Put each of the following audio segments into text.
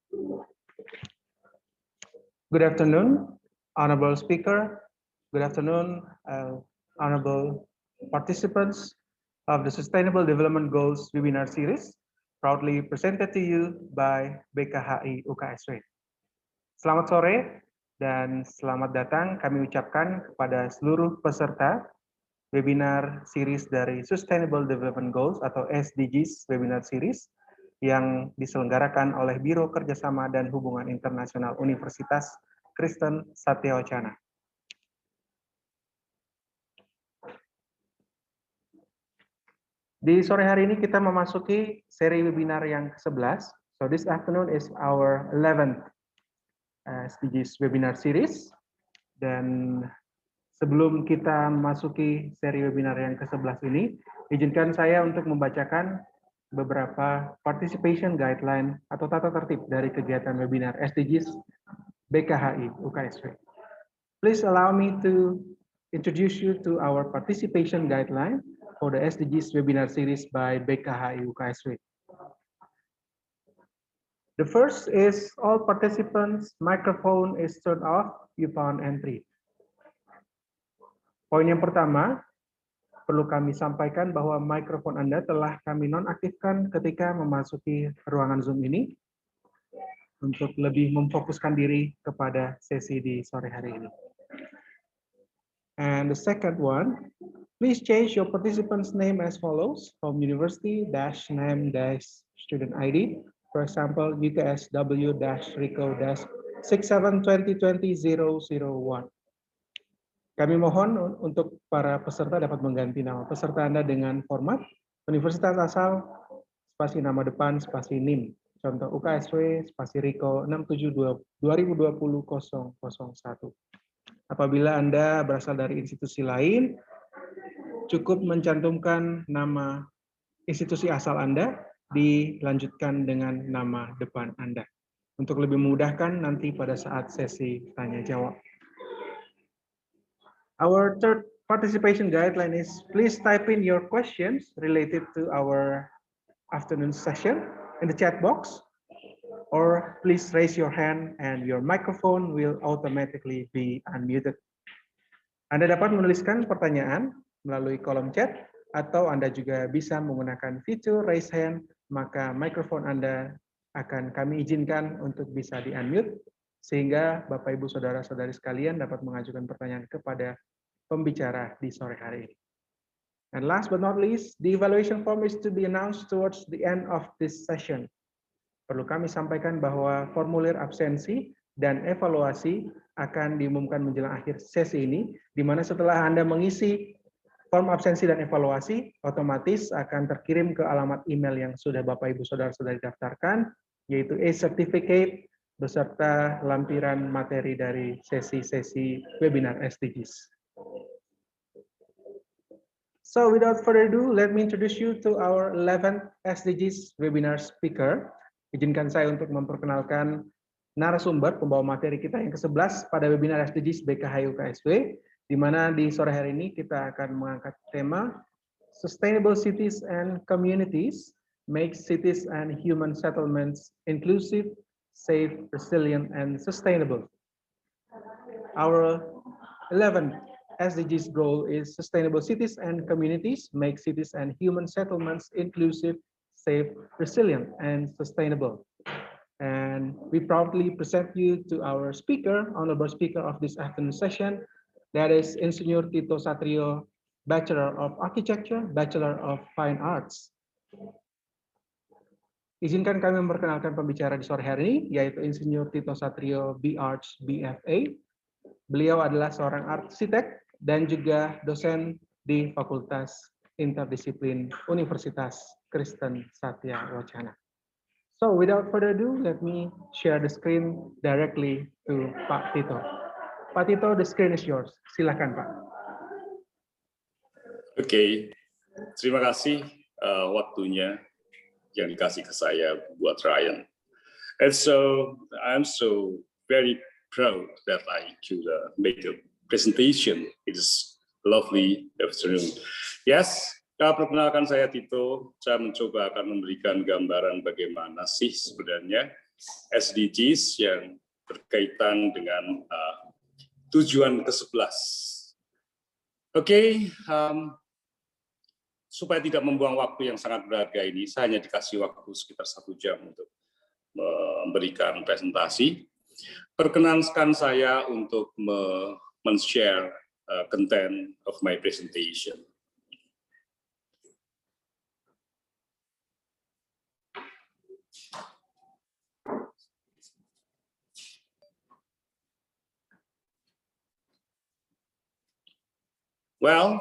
Good afternoon, honorable speaker. Good afternoon, honorable participants of the Sustainable Development Goals webinar series, proudly presented to you by BKHI UKSW. Selamat sore dan selamat datang kami ucapkan kepada seluruh peserta webinar series dari Sustainable Development Goals atau SDGs webinar series yang diselenggarakan oleh Biro Kerjasama dan Hubungan Internasional Universitas Kristen Satyawacana. Di sore hari ini kita memasuki seri webinar yang ke-11. So this afternoon is our 11th SDGs webinar series. Dan sebelum kita memasuki seri webinar yang ke-11 ini, izinkan saya untuk membacakan beberapa participation guideline atau tata tertib dari kegiatan webinar SDGs BKHI UKSW. Please allow me to introduce you to our participation guideline for the SDGs webinar series by BKHI UKSW. The first is all participants' microphone is turned off upon entry. Poin yang pertama, perlu kami sampaikan bahwa mikrofon Anda telah kami nonaktifkan ketika memasuki ruangan Zoom ini untuk lebih memfokuskan diri kepada sesi di sore hari ini. And the second one, please change your participant's name as follows from university-name-student ID. For example, UKSW-Rico-67202001. Kami mohon untuk para peserta dapat mengganti nama peserta Anda dengan format universitas asal, spasi nama depan, spasi NIM. Contoh UKSW, spasi Rico 67202001. Apabila Anda berasal dari institusi lain, cukup mencantumkan nama institusi asal Anda, dilanjutkan dengan nama depan Anda. Untuk lebih memudahkan nanti pada saat sesi tanya-jawab. Our third participation guideline is please type in your questions related to our afternoon session in the chat box, or please raise your hand and your microphone will automatically be unmuted. Anda dapat menuliskan pertanyaan melalui kolom chat, atau Anda juga bisa menggunakan fitur raise hand, maka mikrofon Anda akan kami izinkan untuk bisa di-unmute, sehingga Bapak Ibu Saudara-saudari sekalian dapat mengajukan pertanyaan kepada pembicara di sore hari ini. And last but not least, the evaluation form is to be announced towards the end of this session. Perlu kami sampaikan bahwa formulir absensi dan evaluasi akan diumumkan menjelang akhir sesi ini, di mana setelah Anda mengisi form absensi dan evaluasi, otomatis akan terkirim ke alamat email yang sudah Bapak Ibu Saudara-saudari daftarkan, yaitu e-certificate beserta lampiran materi dari sesi-sesi webinar SDGs. So without further ado, let me introduce you to our 11th SDGs webinar speaker. Izinkan saya untuk memperkenalkan narasumber pembawa materi kita yang ke-11 pada webinar SDGs BKHI UKSW, di mana di sore hari ini kita akan mengangkat tema Sustainable Cities and Communities Make Cities and Human Settlements Inclusive, Safe, Resilient, and Sustainable. Our 11th SDGs goal is sustainable cities and communities make cities and human settlements inclusive, safe, resilient, and sustainable. And we proudly present you to our speaker, honorable speaker of this afternoon session, that is Insinyur Tito Satrio, Bachelor of Architecture, Bachelor of Fine Arts. Izinkan kami memperkenalkan pembicara di sore hari ini, yaitu Insinyur Tito Satrio, B.Arch, BFA. Beliau adalah seorang arsitek dan juga dosen di Fakultas Interdisiplin Universitas Kristen Satyawacana. So without further ado, let me share the screen directly to Pak Tito. Pak Tito, the screen is yours. Silakan, Pak. Oke, terima kasih waktunya yang dikasih ke saya buat Ryan. And so I'm so very proud that I could make a presentation. It is lovely afternoon. Yes, perkenalkan saya Tito. Saya mencoba akan memberikan gambaran bagaimana sih sebenarnya SDGs yang berkaitan dengan tujuan ke-11. Oke, supaya tidak membuang waktu yang sangat berharga ini, saya hanya dikasih waktu sekitar 1 jam untuk memberikan presentasi. Perkenankan saya untuk men-share content of my presentation. Well,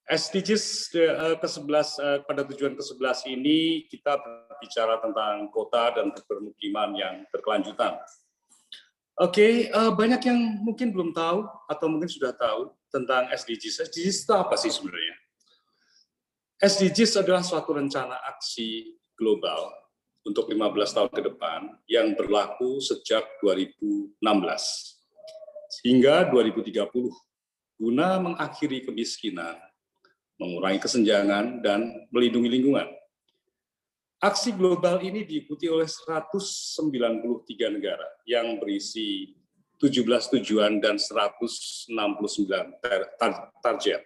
SDGs ke-11 pada tujuan ke-11 ini kita berbicara tentang kota dan permukiman yang berkelanjutan. Oke, banyak yang mungkin belum tahu atau mungkin sudah tahu tentang SDGs. SDGs itu apa sih sebenarnya? SDGs adalah suatu rencana aksi global untuk 15 tahun ke depan yang berlaku sejak 2016 hingga 2030 guna mengakhiri kemiskinan, mengurangi kesenjangan, dan melindungi lingkungan. Aksi global ini diikuti oleh 193 negara yang berisi 17 tujuan dan 169 target.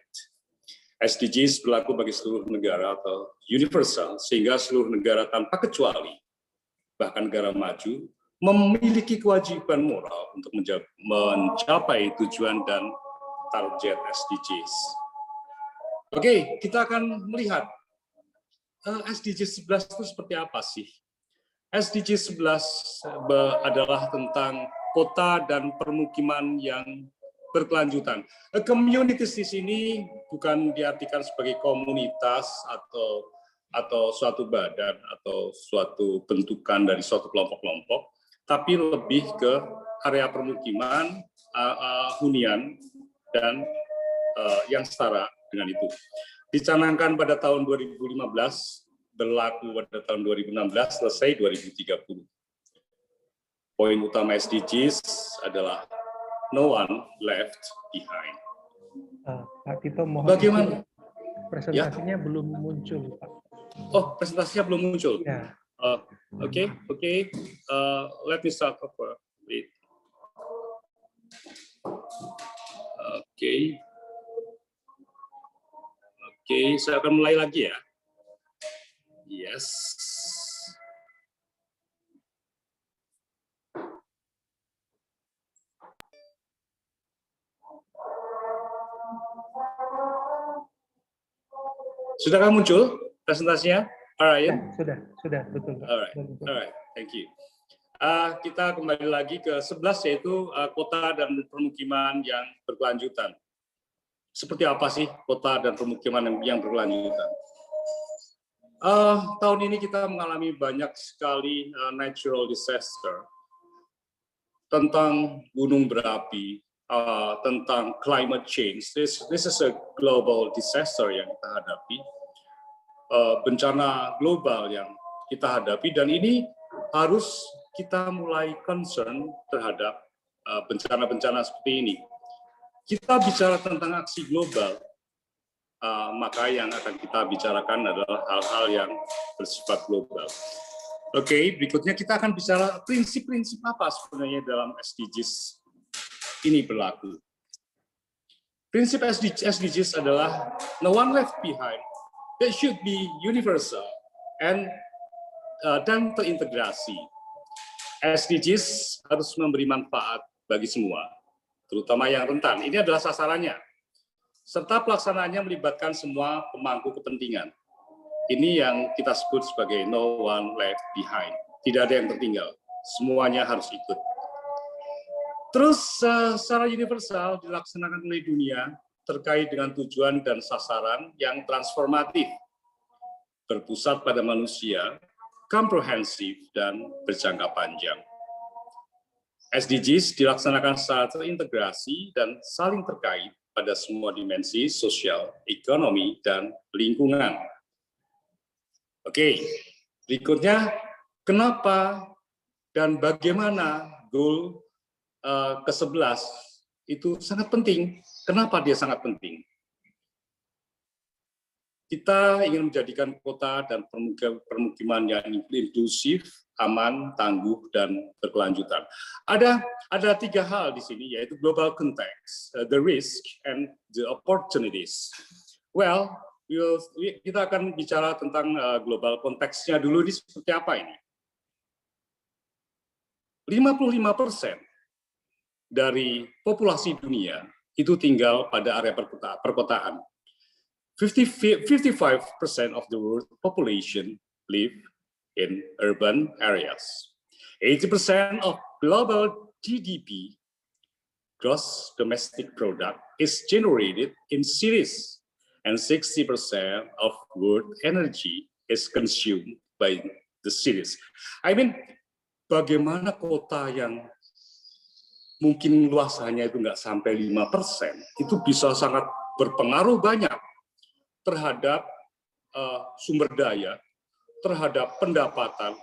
SDGs berlaku bagi seluruh negara atau universal, sehingga seluruh negara tanpa kecuali, bahkan negara maju, memiliki kewajiban moral untuk mencapai tujuan dan target SDGs. Oke, kita akan melihat SDGs 11 itu seperti apa sih? SDGs 11 adalah tentang kota dan permukiman yang berkelanjutan. Communities di sini bukan diartikan sebagai komunitas atau suatu badan atau suatu bentukan dari suatu kelompok-kelompok, tapi lebih ke area permukiman, hunian, dan yang setara dengan itu. Dicanangkan pada tahun 2015, berlaku pada tahun 2016, selesai 2030. Poin utama SDGs adalah no one left behind. Pak Tito, mohon bagaimana? Presentasinya belum muncul, Pak. Oh, presentasinya belum muncul. Ya. Oke. Let me start over. Wait. Oke, saya akan mulai lagi ya. Yes. Sudahkah muncul presentasinya, Ryan? Ya, sudah, betul. Alright, thank you. Kita kembali lagi ke 11, yaitu kota dan permukiman yang berkelanjutan. Seperti apa sih kota dan permukiman yang berkelanjutan? Tahun ini kita mengalami banyak sekali natural disaster, tentang gunung berapi, tentang climate change. This is a global disaster yang kita hadapi, bencana global yang kita hadapi, dan ini harus kita mulai concern terhadap bencana-bencana seperti ini. Kita bicara tentang aksi global, maka yang akan kita bicarakan adalah hal-hal yang bersifat global. Oke, berikutnya kita akan bicara prinsip-prinsip apa sebenarnya dalam SDGs ini berlaku. Prinsip SDGs adalah no one left behind. That should be universal dan terintegrasi. SDGs harus memberi manfaat bagi semua, terutama yang rentan. Ini adalah sasarannya. Serta pelaksanaannya melibatkan semua pemangku kepentingan. Ini yang kita sebut sebagai no one left behind. Tidak ada yang tertinggal. Semuanya harus ikut. Terus secara universal dilaksanakan oleh dunia terkait dengan tujuan dan sasaran yang transformatif, berpusat pada manusia, komprehensif, dan berjangka panjang. SDGs dilaksanakan secara terintegrasi dan saling terkait pada semua dimensi sosial, ekonomi, dan lingkungan. Oke, berikutnya kenapa dan bagaimana goal ke-11 itu sangat penting. Kenapa dia sangat penting? Kita ingin menjadikan kota dan permukiman yang inklusif, aman, tangguh, dan berkelanjutan. Ada tiga hal di sini, yaitu global context, the risk, and the opportunities. Well, kita akan bicara tentang global konteksnya dulu. Ini seperti apa ini? 55% dari populasi dunia itu tinggal pada area perkotaan. 55% of the world population live in urban areas. 80% of global GDP, gross domestic product, is generated in cities, and 60% of world energy is consumed by the cities. I mean, bagaimana kota yang mungkin luasannya itu nggak sampai 5%, itu bisa sangat berpengaruh banyak terhadap sumber daya, terhadap pendapatan,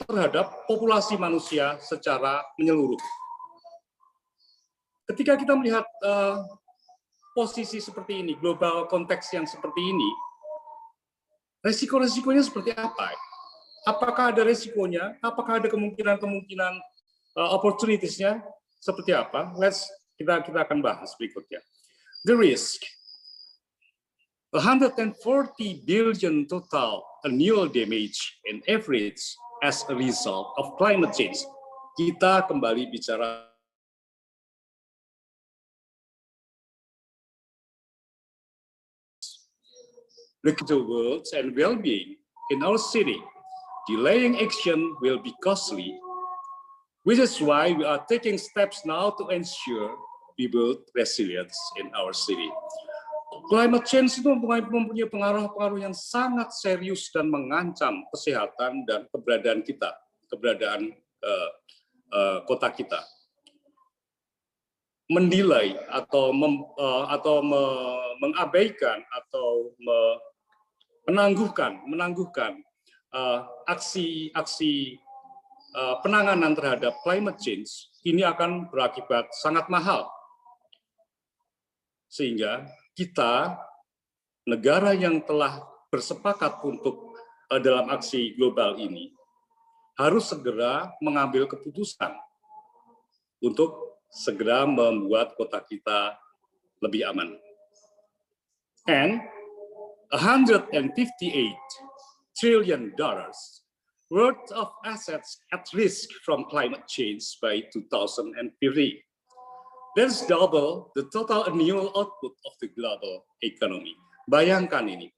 terhadap populasi manusia secara menyeluruh. Ketika kita melihat posisi seperti ini, global konteks yang seperti ini, resiko-resikonya seperti apa? Apakah ada resikonya? Apakah ada kemungkinan opportunities-nya? Seperti apa? Kita akan bahas berikutnya. The risk. 140 billion total annual damage in average as a result of climate change. Kita kembali bicara the world and well-being in our city. Delaying action will be costly, which is why we are taking steps now to ensure we build resilience in our city. Climate change itu mempunyai pengaruh-pengaruh yang sangat serius dan mengancam kesehatan dan keberadaan kita, keberadaan kota kita. Menilai atau mengabaikan atau menangguhkan aksi penanganan terhadap climate change ini akan berakibat sangat mahal. Sehingga kita, negara yang telah bersepakat untuk dalam aksi global ini, harus segera mengambil keputusan untuk segera membuat kota kita lebih aman. And $158 trillion worth of assets at risk from climate change by 2050. That's double the total annual output of the global economy. Bayangkan ini,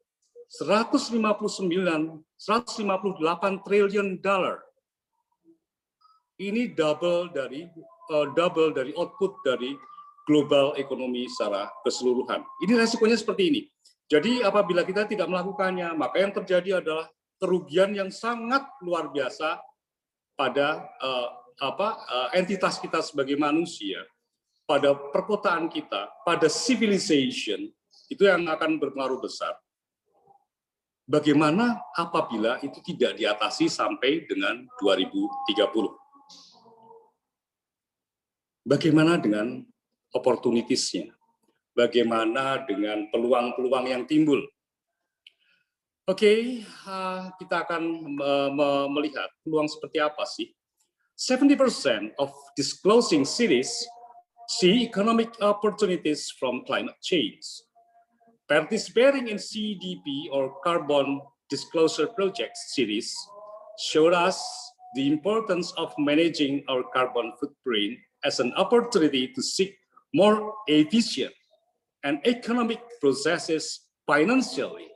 $158 triliun. Ini double dari output dari global ekonomi secara keseluruhan. Ini resikonya seperti ini. Jadi apabila kita tidak melakukannya, maka yang terjadi adalah kerugian yang sangat luar biasa pada entitas kita sebagai manusia, pada perkotaan kita, pada civilization, itu yang akan berpengaruh besar. Bagaimana apabila itu tidak diatasi sampai dengan 2030? Bagaimana dengan opportunities-nya? Bagaimana dengan peluang-peluang yang timbul? Oke, kita akan melihat peluang seperti apa sih. 70% of disclosing cities see economic opportunities from climate change. Participating in CDP or Carbon Disclosure Project series showed us the importance of managing our carbon footprint as an opportunity to seek more efficient and economic processes financially,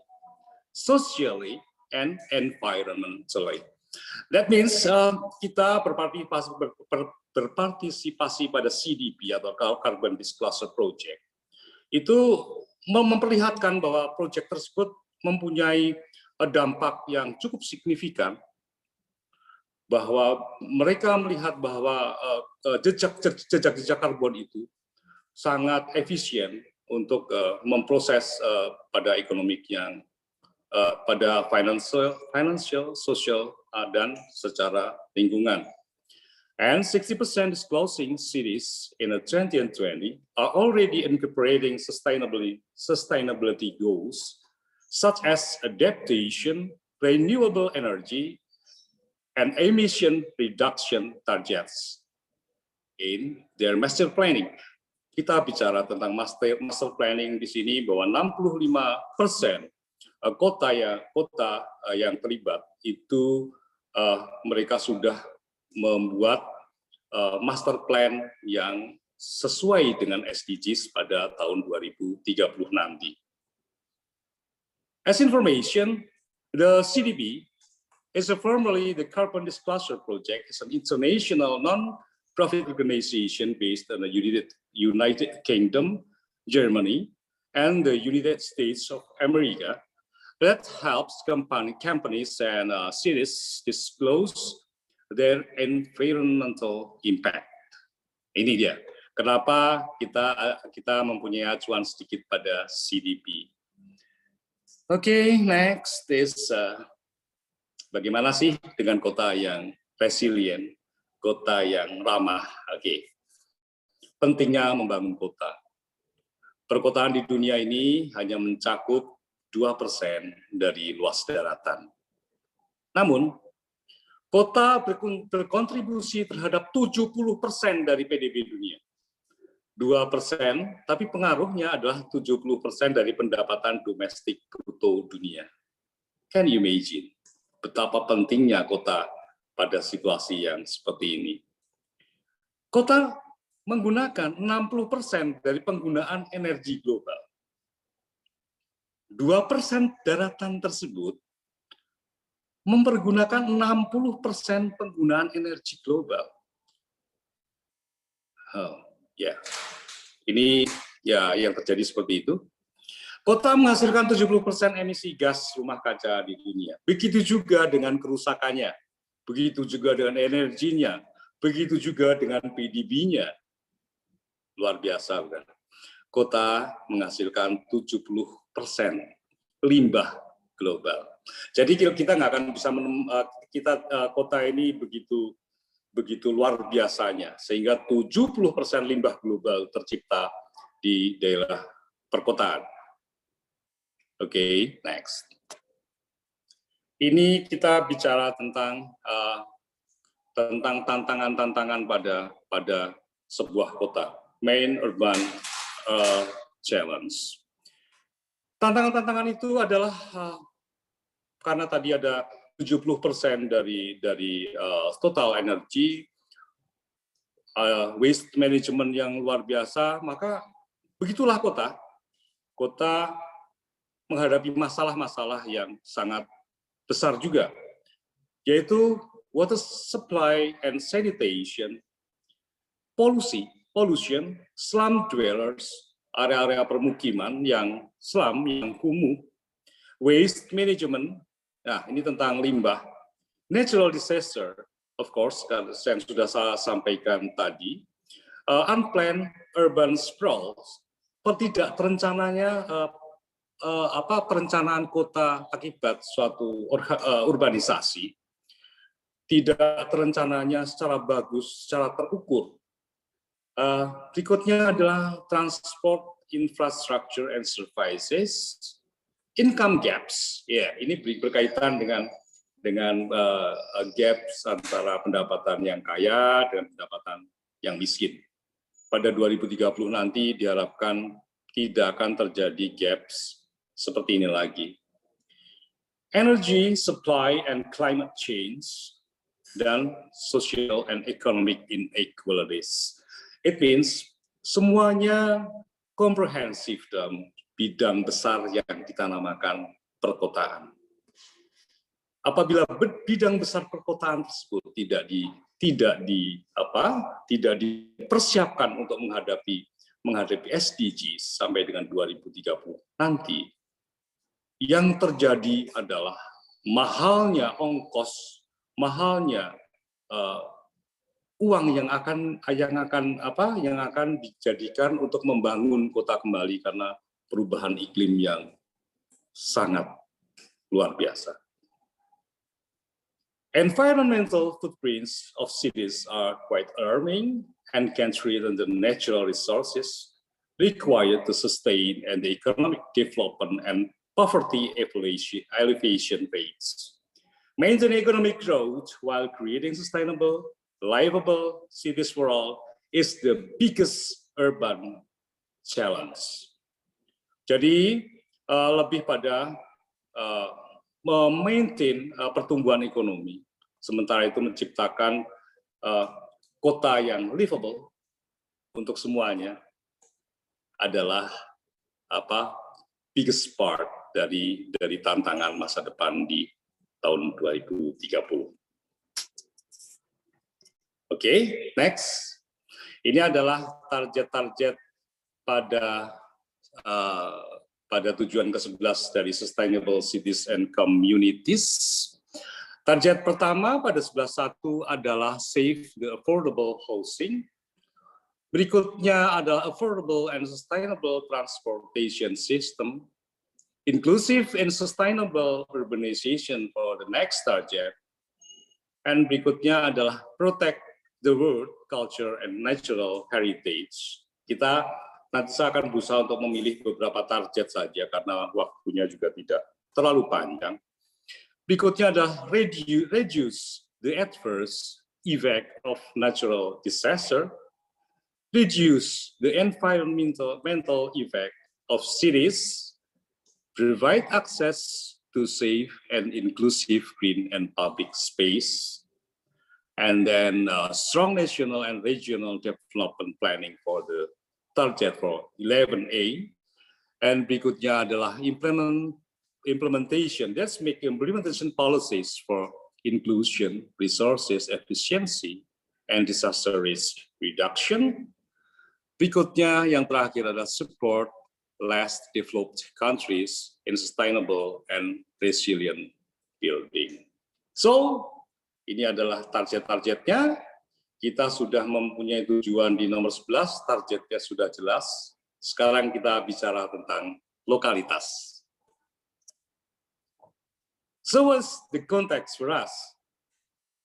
socially, and environmentally. That means kita berpartisipasi pada CDP atau Carbon Disclosure Project. Itu memperlihatkan bahwa proyek tersebut mempunyai dampak yang cukup signifikan, bahwa mereka melihat bahwa jejak karbon itu sangat efisien untuk memproses pada ekonomi yang pada financial, social, dan secara lingkungan. And 60% disclosing cities in 2020 are already incorporating sustainability goals, such as adaptation, renewable energy, and emission reduction targets in their master planning. Kita bicara tentang master planning di sini bahwa 65% kota yang terlibat itu mereka sudah membuat master plan yang sesuai dengan SDGs pada tahun 2030 nanti. As information, the CDP is formally the Carbon Disclosure Project, is an international non-profit organization based in the United Kingdom, Germany, and the United States of America that helps companies and cities disclose their environmental impact. Ini dia. Kenapa kita mempunyai acuan sedikit pada CDP. Oke, next is bagaimana sih dengan kota yang resilient, kota yang ramah. Oke. Pentingnya membangun kota. Perkotaan di dunia ini hanya mencakup 2% dari luas daratan. Namun, kota berkontribusi terhadap 70% dari PDB dunia. 2%, tapi pengaruhnya adalah 70% dari pendapatan domestik bruto dunia. Can you imagine betapa pentingnya kota pada situasi yang seperti ini? Kota menggunakan 60% dari penggunaan energi global. 2% daratan tersebut mempergunakan 60% penggunaan energi global. Ini ya yang terjadi seperti itu. Kota menghasilkan 70% emisi gas rumah kaca di dunia. Begitu juga dengan kerusakannya, begitu juga dengan energinya, begitu juga dengan PDB-nya. Luar biasa, bukan? Kota menghasilkan 70% limbah global. Jadi kita nggak akan bisa kota ini begitu luar biasanya, sehingga 70% limbah global tercipta di daerah perkotaan. Oke, next. Ini kita bicara tentang tantangan-tantangan pada sebuah kota, main urban challenge. Tantangan-tantangan itu adalah karena tadi ada 70% dari total energi, waste management yang luar biasa, maka begitulah kota. Kota menghadapi masalah-masalah yang sangat besar juga, yaitu water supply and sanitation, pollution, slum dwellers, area-area permukiman yang slum, yang kumuh, waste management. Nah, ini tentang limbah. Natural disaster, of course, yang sudah saya sampaikan tadi. Unplanned urban sprawl, tidak terencananya perencanaan kota akibat suatu urbanisasi, tidak terencananya secara bagus, secara terukur. Berikutnya adalah transport infrastructure and services. Income gaps, ya, ini berkaitan dengan gaps antara pendapatan yang kaya dan pendapatan yang miskin. Pada 2030 nanti diharapkan tidak akan terjadi gaps seperti ini lagi. Energy supply and climate change dan social and economic inequalities. It means semuanya komprehensif dalam bidang besar yang kita namakan perkotaan. Apabila bidang besar perkotaan tersebut tidak dipersiapkan untuk menghadapi SDGs sampai dengan 2030 nanti, yang terjadi adalah mahalnya ongkos, mahalnya uang yang akan dijadikan untuk membangun kota kembali karena perubahan iklim yang sangat luar biasa. Environmental footprints of cities are quite alarming and can threaten the natural resources required to sustain and the economic development and poverty alleviation rates. Maintain economic growth while creating sustainable, livable cities for all is the biggest urban challenge. Jadi lebih pada memaintain pertumbuhan ekonomi, sementara itu menciptakan kota yang livable untuk semuanya adalah biggest part dari tantangan masa depan di tahun 2030. Oke, next. Ini adalah target-target pada tujuan ke-11 dari Sustainable Cities and Communities. Target pertama pada 11.1 adalah Safe the Affordable Housing. Berikutnya adalah Affordable and Sustainable Transportation System. Inclusive and Sustainable Urbanization for the next target. And berikutnya adalah Protect the World, Culture, and Natural Heritage. Kita nanti saya akan berusaha untuk memilih beberapa target saja karena waktunya juga tidak terlalu panjang. Berikutnya adalah reduce the adverse effect of natural disaster, reduce the environmental effect of cities, provide access to safe and inclusive green and public space, and then strong national and regional development planning for the target for 11A. And berikutnya adalah implementation. Let's make implementation policies for inclusion, resources efficiency, and disaster risk reduction. Berikutnya yang terakhir adalah support less developed countries in sustainable and resilient building. So, ini adalah target-targetnya. Kita sudah mempunyai tujuan di nomor 11, targetnya sudah jelas. Sekarang kita bicara tentang lokalitas. So, what's the context for us?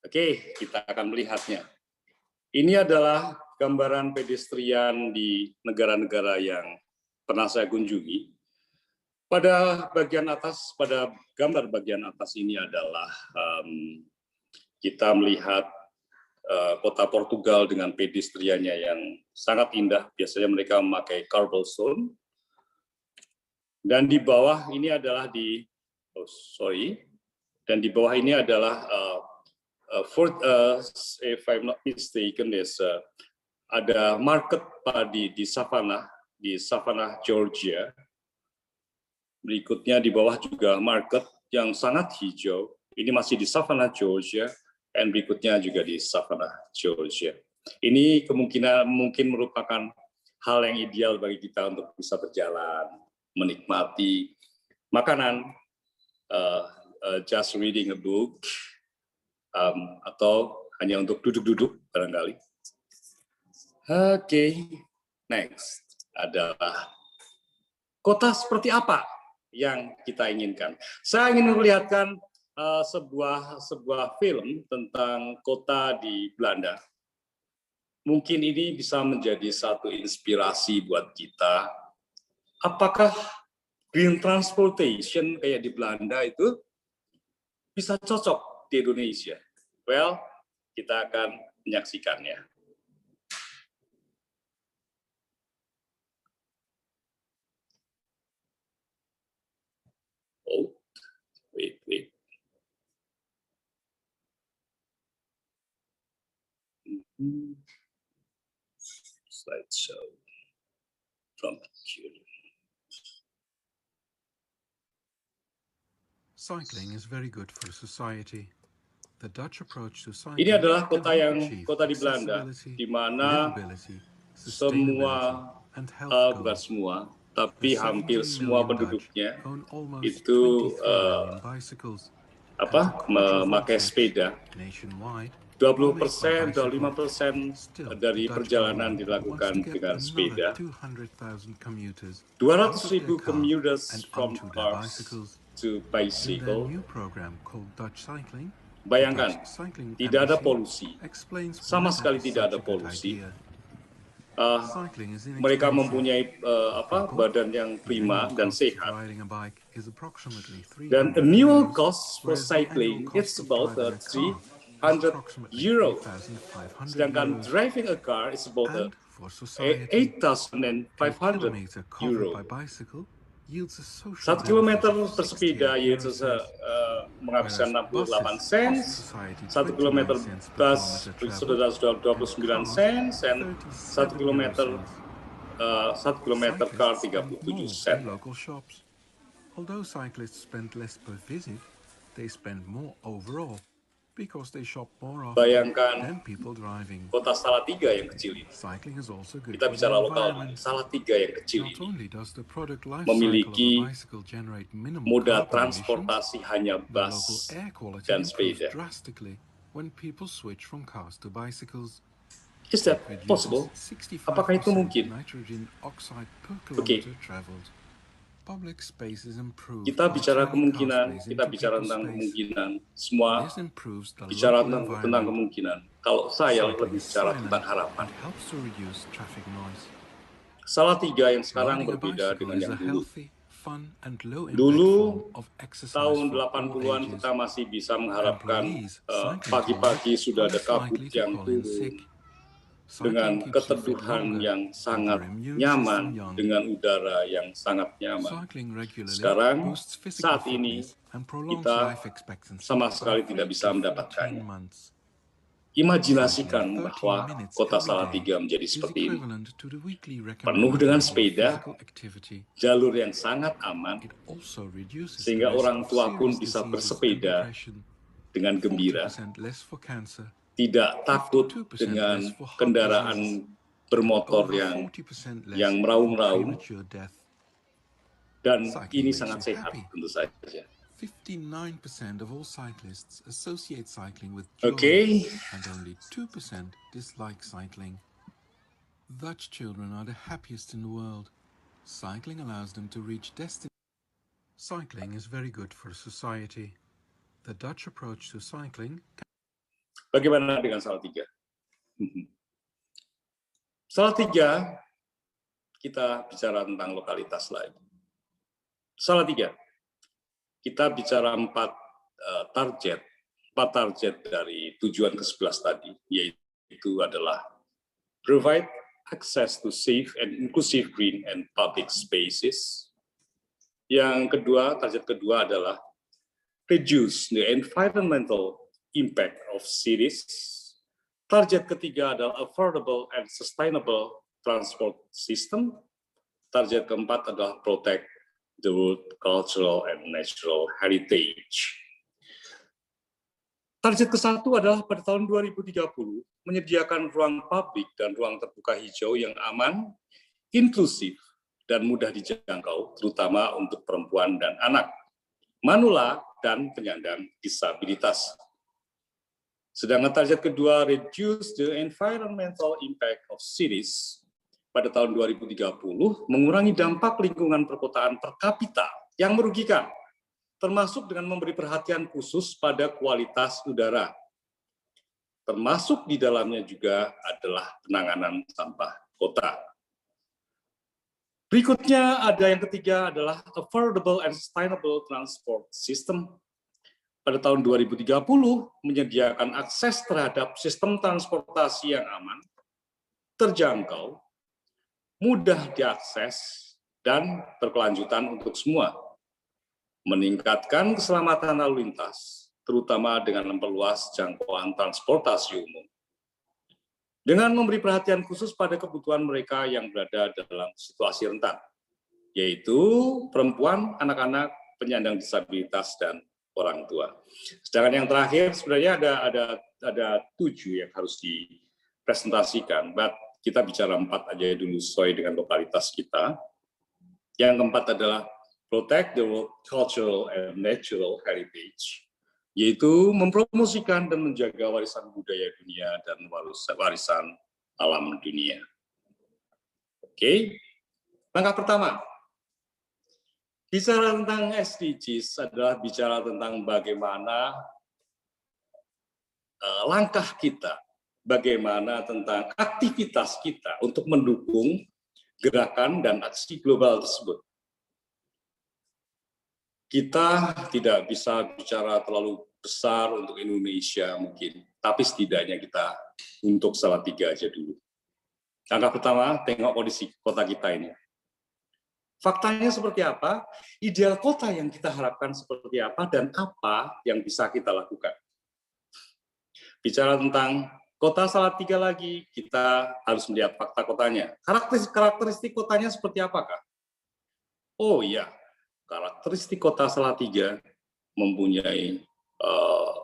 Oke, kita akan melihatnya. Ini adalah gambaran pedestrian di negara-negara yang pernah saya kunjungi. Pada bagian atas, pada gambar bagian atas ini adalah kita melihat kota Portugal dengan pedestriannya yang sangat indah. Biasanya mereka memakai cobblestone. Dan di bawah ini adalah dan di bawah ini adalah if I'm not mistaken, ada market padi di Savannah, Georgia. Berikutnya di bawah juga market yang sangat hijau. Ini masih di Savannah, Georgia, dan berikutnya juga di Savannah, Georgia. Ini kemungkinan mungkin merupakan hal yang ideal bagi kita untuk bisa berjalan, menikmati makanan, just reading a book, atau hanya untuk duduk-duduk barangkali. Oke, next adalah kota seperti apa yang kita inginkan. Saya ingin memperlihatkan sebuah film tentang kota di Belanda. Mungkin ini bisa menjadi satu inspirasi buat kita. Apakah green transportation kayak di Belanda itu bisa cocok di Indonesia? Well, kita akan menyaksikannya. Oh, wait. Slideshow from here. Cycling is very good for society. The Dutch approach to cycling. Ini adalah kota di Belanda, di mana bukan semua, tapi hampir semua penduduknya itu memakai sepeda. 20% atau 5% dari perjalanan dilakukan dengan sepeda. 200,000 commuters from cars to bicycle. Bayangkan, tidak ada polusi, sama sekali tidak ada polusi. Cycling is mereka inexpensive. mempunyai badan yang The prima annual dan cost of sehat. riding a bike is approximately Dan 300 annual euros, cost for whereas the annual cycling it's cost of about driving a car is 300 approximately euro. 3,500 Sedangkan euros. driving a car is about And for society, a 8,500 kilometer covered by euro. bicycle yields a social 1 kilometer benefit of 68 bersepeda yaitu euro cents, menghabiskan whereas 68 buses sen, cost society 1 29 kilometer cents per bus kilometer traveled, sudah and 29 cars sen, dan 1 37 euro kilometer cents. 1 kilometer car Cyclists spend 37 more sen. in local shops. Although cyclists spend less per visit, they spend more overall because they shop more often Bayangkan than people driving. kota Salatiga yang kecil ini. Cycling is also good Kita for the bicara lokal, environment. Salatiga yang kecil Not ini only does the product life cycle of a memiliki bicycle generate minimal moda carbon emissions, transportasi hanya the local bus air quality dan improves sepeda. drastically when people switch from cars to bicycles. Is It that reduces possible? 65% Apakah itu mungkin? nitrogen oxide per Oke, kilometer traveled. Public spaces improve kita by bicara turning car kemungkinan, space kita into bicara people's tentang space. kemungkinan. Semua This improves the bicara local tentang environment. kemungkinan. Kalau saya Cycling lebih is bicara silent tentang harapan. and helps to reduce traffic noise. Salatiga yang sekarang Riding a berbeda bicycle dengan is yang a dulu. healthy, fun, and low-impact form Dulu of exercise tahun for all 80-an ages. kita masih bisa mengharapkan Employees cycling to work pagi-pagi sudah are ada less kabut likely to yang call in turun sick. Cycling dengan keeps you fit keteduhan longer, yang keep sangat your immune system nyaman, young. dengan udara yang sangat nyaman. Cycling regularly Sekarang, boosts physical saat ini, fitness and prolongs kita life expectancy sama by sekali 3 tidak bisa to 14 mendapatkannya. months. Cycling Imajinasikan 30 bahwa minutes kota every day Salatiga menjadi is seperti ini. equivalent to the weekly Penuh recommended dengan level of sepeda, physical activity. jalur yang sangat aman, It also reduces the sehingga risk orang of tua pun serious bisa diseases and bersepeda depression. dengan gembira, 40% less for cancer, tidak takut 52% dengan less for heart kendaraan disease, and bermotor over 40% less yang for meraung-raung, premature death. dan Cycling ini makes sangat you sehat happy. tentu saja. 59% of all cyclists associate cycling with Oke, joy, and only 2% dislike cycling. Dutch children are the happiest in the world. Cycling allows them to reach destiny. Cycling is very good for society. The Dutch approach to cycling. bagaimana dengan Salatiga? Salatiga, kita bicara tentang lokalitas lain. Salatiga, kita bicara 4 target dari tujuan ke-11 tadi, yaitu adalah provide access to safe and inclusive green and public spaces. Yang kedua, target kedua adalah reduce the environmental impact of cities. Target ketiga adalah affordable and sustainable transport system. Target keempat adalah protect the world cultural and natural heritage. Target ke-1 adalah pada tahun 2030 menyediakan ruang publik dan ruang terbuka hijau yang aman, inklusif, dan mudah dijangkau, terutama untuk perempuan dan anak, manula, dan penyandang disabilitas. Sedangkan target kedua, reduce the environmental impact of cities, pada tahun 2030 mengurangi dampak lingkungan perkotaan per kapita yang merugikan, termasuk dengan memberi perhatian khusus pada kualitas udara. Termasuk di dalamnya juga adalah penanganan sampah kota. Berikutnya ada yang ketiga adalah affordable and sustainable transport system. Pada tahun 2030 menyediakan akses terhadap sistem transportasi yang aman, terjangkau, mudah diakses, dan berkelanjutan untuk semua. Meningkatkan keselamatan lalu lintas, terutama dengan memperluas jangkauan transportasi umum. Dengan memberi perhatian khusus pada kebutuhan mereka yang berada dalam situasi rentan, yaitu perempuan, anak-anak, penyandang disabilitas, dan orang tua. Sedangkan yang terakhir sebenarnya ada 7 yang harus dipresentasikan, but kita bicara 4 aja dulu sesuai dengan lokalitas kita. Yang keempat adalah protect the world cultural and natural heritage, yaitu mempromosikan dan menjaga warisan budaya dunia dan warisan alam dunia. Oke, langkah pertama, bicara tentang SDGs adalah bicara tentang bagaimana langkah kita bagaimana tentang aktivitas kita untuk mendukung gerakan dan aksi global tersebut. Kita tidak bisa bicara terlalu besar untuk Indonesia mungkin, tapi setidaknya kita untuk Salatiga aja dulu. Langkah pertama, tengok kondisi kota kita ini. Faktanya seperti apa, ideal kota yang kita harapkan seperti apa, dan apa yang bisa kita lakukan. Bicara tentang kota Salatiga lagi, kita harus melihat fakta kotanya. Karakteristik kotanya seperti apakah? Oh iya, karakteristik kota Salatiga mempunyai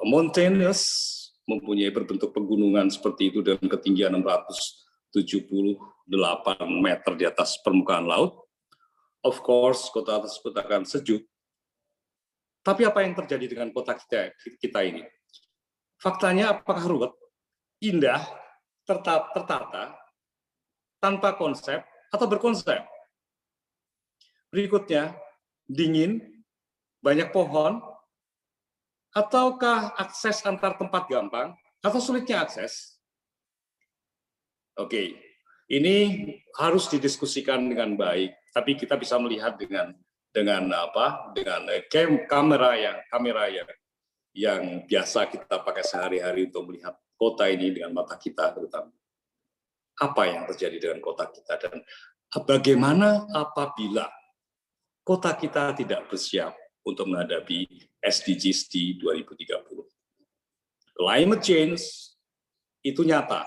mountainous, mempunyai berbentuk pegunungan seperti itu dengan ketinggian 678 meter di atas permukaan laut. Of course, kota tersebut akan sejuk. Tapi apa yang terjadi dengan kota kita ini? Faktanya apakah ruwet, indah, tertata, tanpa konsep, atau berkonsep? Berikutnya, dingin, banyak pohon, ataukah akses antar tempat gampang, atau sulitnya akses? Oke, ini harus didiskusikan dengan baik, tapi kita bisa melihat dengan kamera yang biasa kita pakai sehari-hari untuk melihat kota ini dengan mata kita terutama. Apa yang terjadi dengan kota kita dan bagaimana apabila kota kita tidak bersiap untuk menghadapi SDGs di 2030. Climate change itu nyata.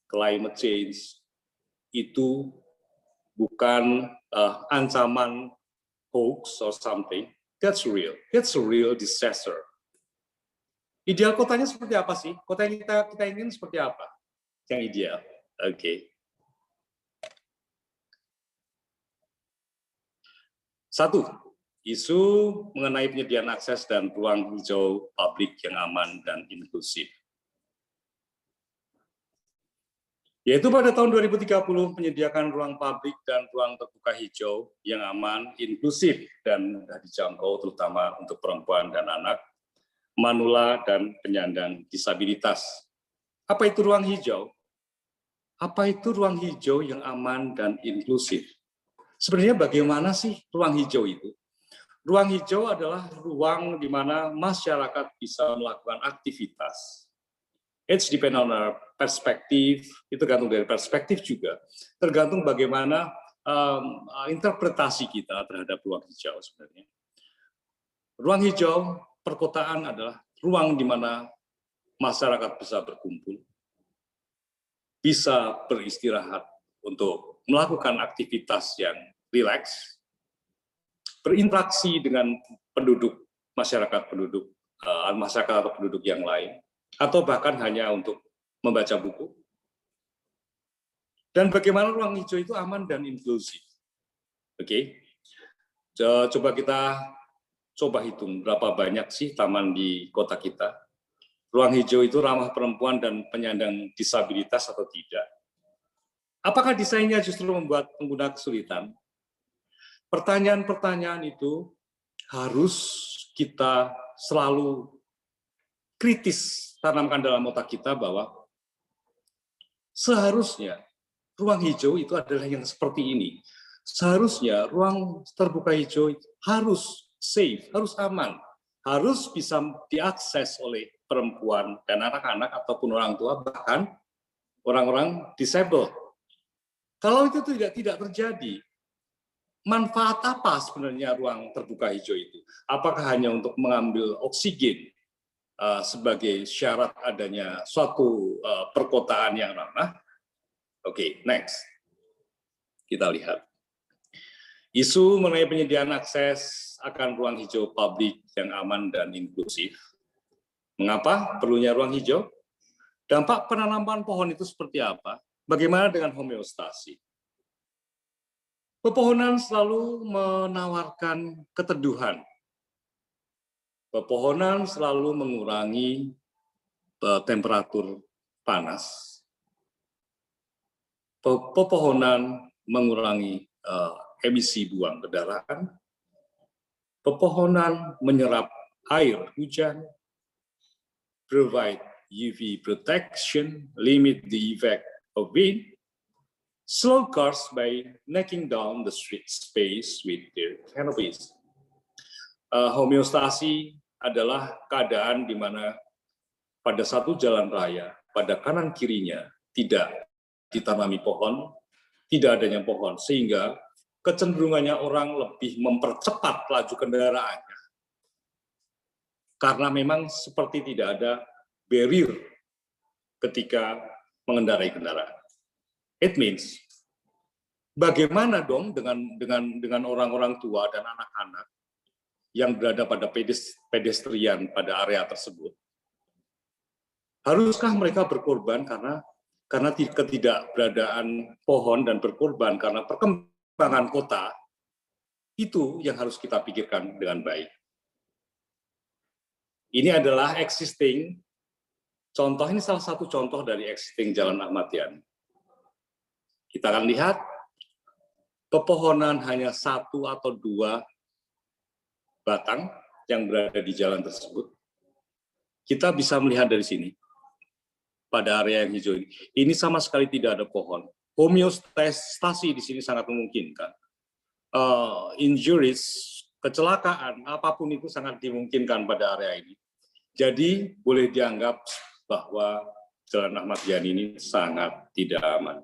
Climate change itu bukan ancaman hoax or something. That's real. That's a real disaster. Ideal kotanya seperti apa sih? Kota yang kita ingin seperti apa? Yang ideal. Oke. Satu, isu mengenai penyediaan akses dan ruang hijau publik yang aman dan inklusif. Yaitu pada tahun 2030 menyediakan ruang publik dan ruang terbuka hijau yang aman, inklusif, dan mudah dijangkau terutama untuk perempuan dan anak, manula, dan penyandang disabilitas. Apa itu ruang hijau? Apa itu ruang hijau yang aman dan inklusif? Sebenarnya bagaimana sih ruang hijau itu? Ruang hijau adalah ruang di mana masyarakat bisa melakukan aktivitas. It's depend on our perspektif, itu tergantung dari perspektif juga. Tergantung bagaimana interpretasi kita terhadap ruang hijau sebenarnya. Ruang hijau perkotaan adalah ruang di mana masyarakat bisa berkumpul, bisa beristirahat untuk melakukan aktivitas yang rileks, berinteraksi dengan masyarakat atau penduduk yang lain, atau bahkan hanya untuk membaca buku. Dan bagaimana ruang hijau itu aman dan inklusif. Oke, coba hitung berapa banyak sih taman di kota kita. Ruang hijau itu ramah perempuan dan penyandang disabilitas atau tidak? Apakah desainnya justru membuat pengguna kesulitan? Pertanyaan-pertanyaan itu harus kita selalu kritis tanamkan dalam otak kita bahwa seharusnya ruang hijau itu adalah yang seperti ini. Seharusnya ruang terbuka hijau harus safe, harus aman, harus bisa diakses oleh perempuan dan anak-anak ataupun orang tua, bahkan orang-orang disable. Kalau itu tidak terjadi, manfaat apa sebenarnya ruang terbuka hijau itu? Apakah hanya untuk mengambil oksigen sebagai syarat adanya suatu perkotaan yang ramah? Oke, next. Kita lihat. Isu mengenai penyediaan akses akan ruang hijau publik yang aman dan inklusif. Mengapa perlunya ruang hijau? Dampak penanaman pohon itu seperti apa? Bagaimana dengan homeostasi? Pepohonan selalu menawarkan keteduhan. Pepohonan selalu mengurangi temperatur panas. Pepohonan mengurangi emisi buang kendaraan. Pepohonan menyerap air hujan, provide UV protection, limit the effect of wind, slow cars by knocking down the street space with their canopies. Homeostasi adalah keadaan di mana pada satu jalan raya, pada kanan kirinya tidak ditanami pohon, tidak adanya pohon, sehingga kecenderungannya orang lebih mempercepat laju kendaraannya. Karena memang seperti tidak ada barrier ketika mengendarai kendaraan. It means, bagaimana dong dengan orang-orang tua dan anak-anak yang berada pada pedestrian pada area tersebut? Haruskah mereka berkorban karena ketidakberadaan pohon dan berkorban karena perkembangan kota? Itu yang harus kita pikirkan dengan baik. Ini adalah existing contoh, ini salah satu contoh dari existing Jalan Ahmad Yani. Kita akan lihat pepohonan hanya 1 atau 2 batang yang berada di jalan tersebut. Kita bisa melihat dari sini, pada area yang hijau ini. Ini sama sekali tidak ada pohon. Homeostasi di sini sangat memungkinkan. Injuries, kecelakaan, apapun itu sangat dimungkinkan pada area ini. Jadi boleh dianggap bahwa Jalan Ahmad Yani ini sangat tidak aman.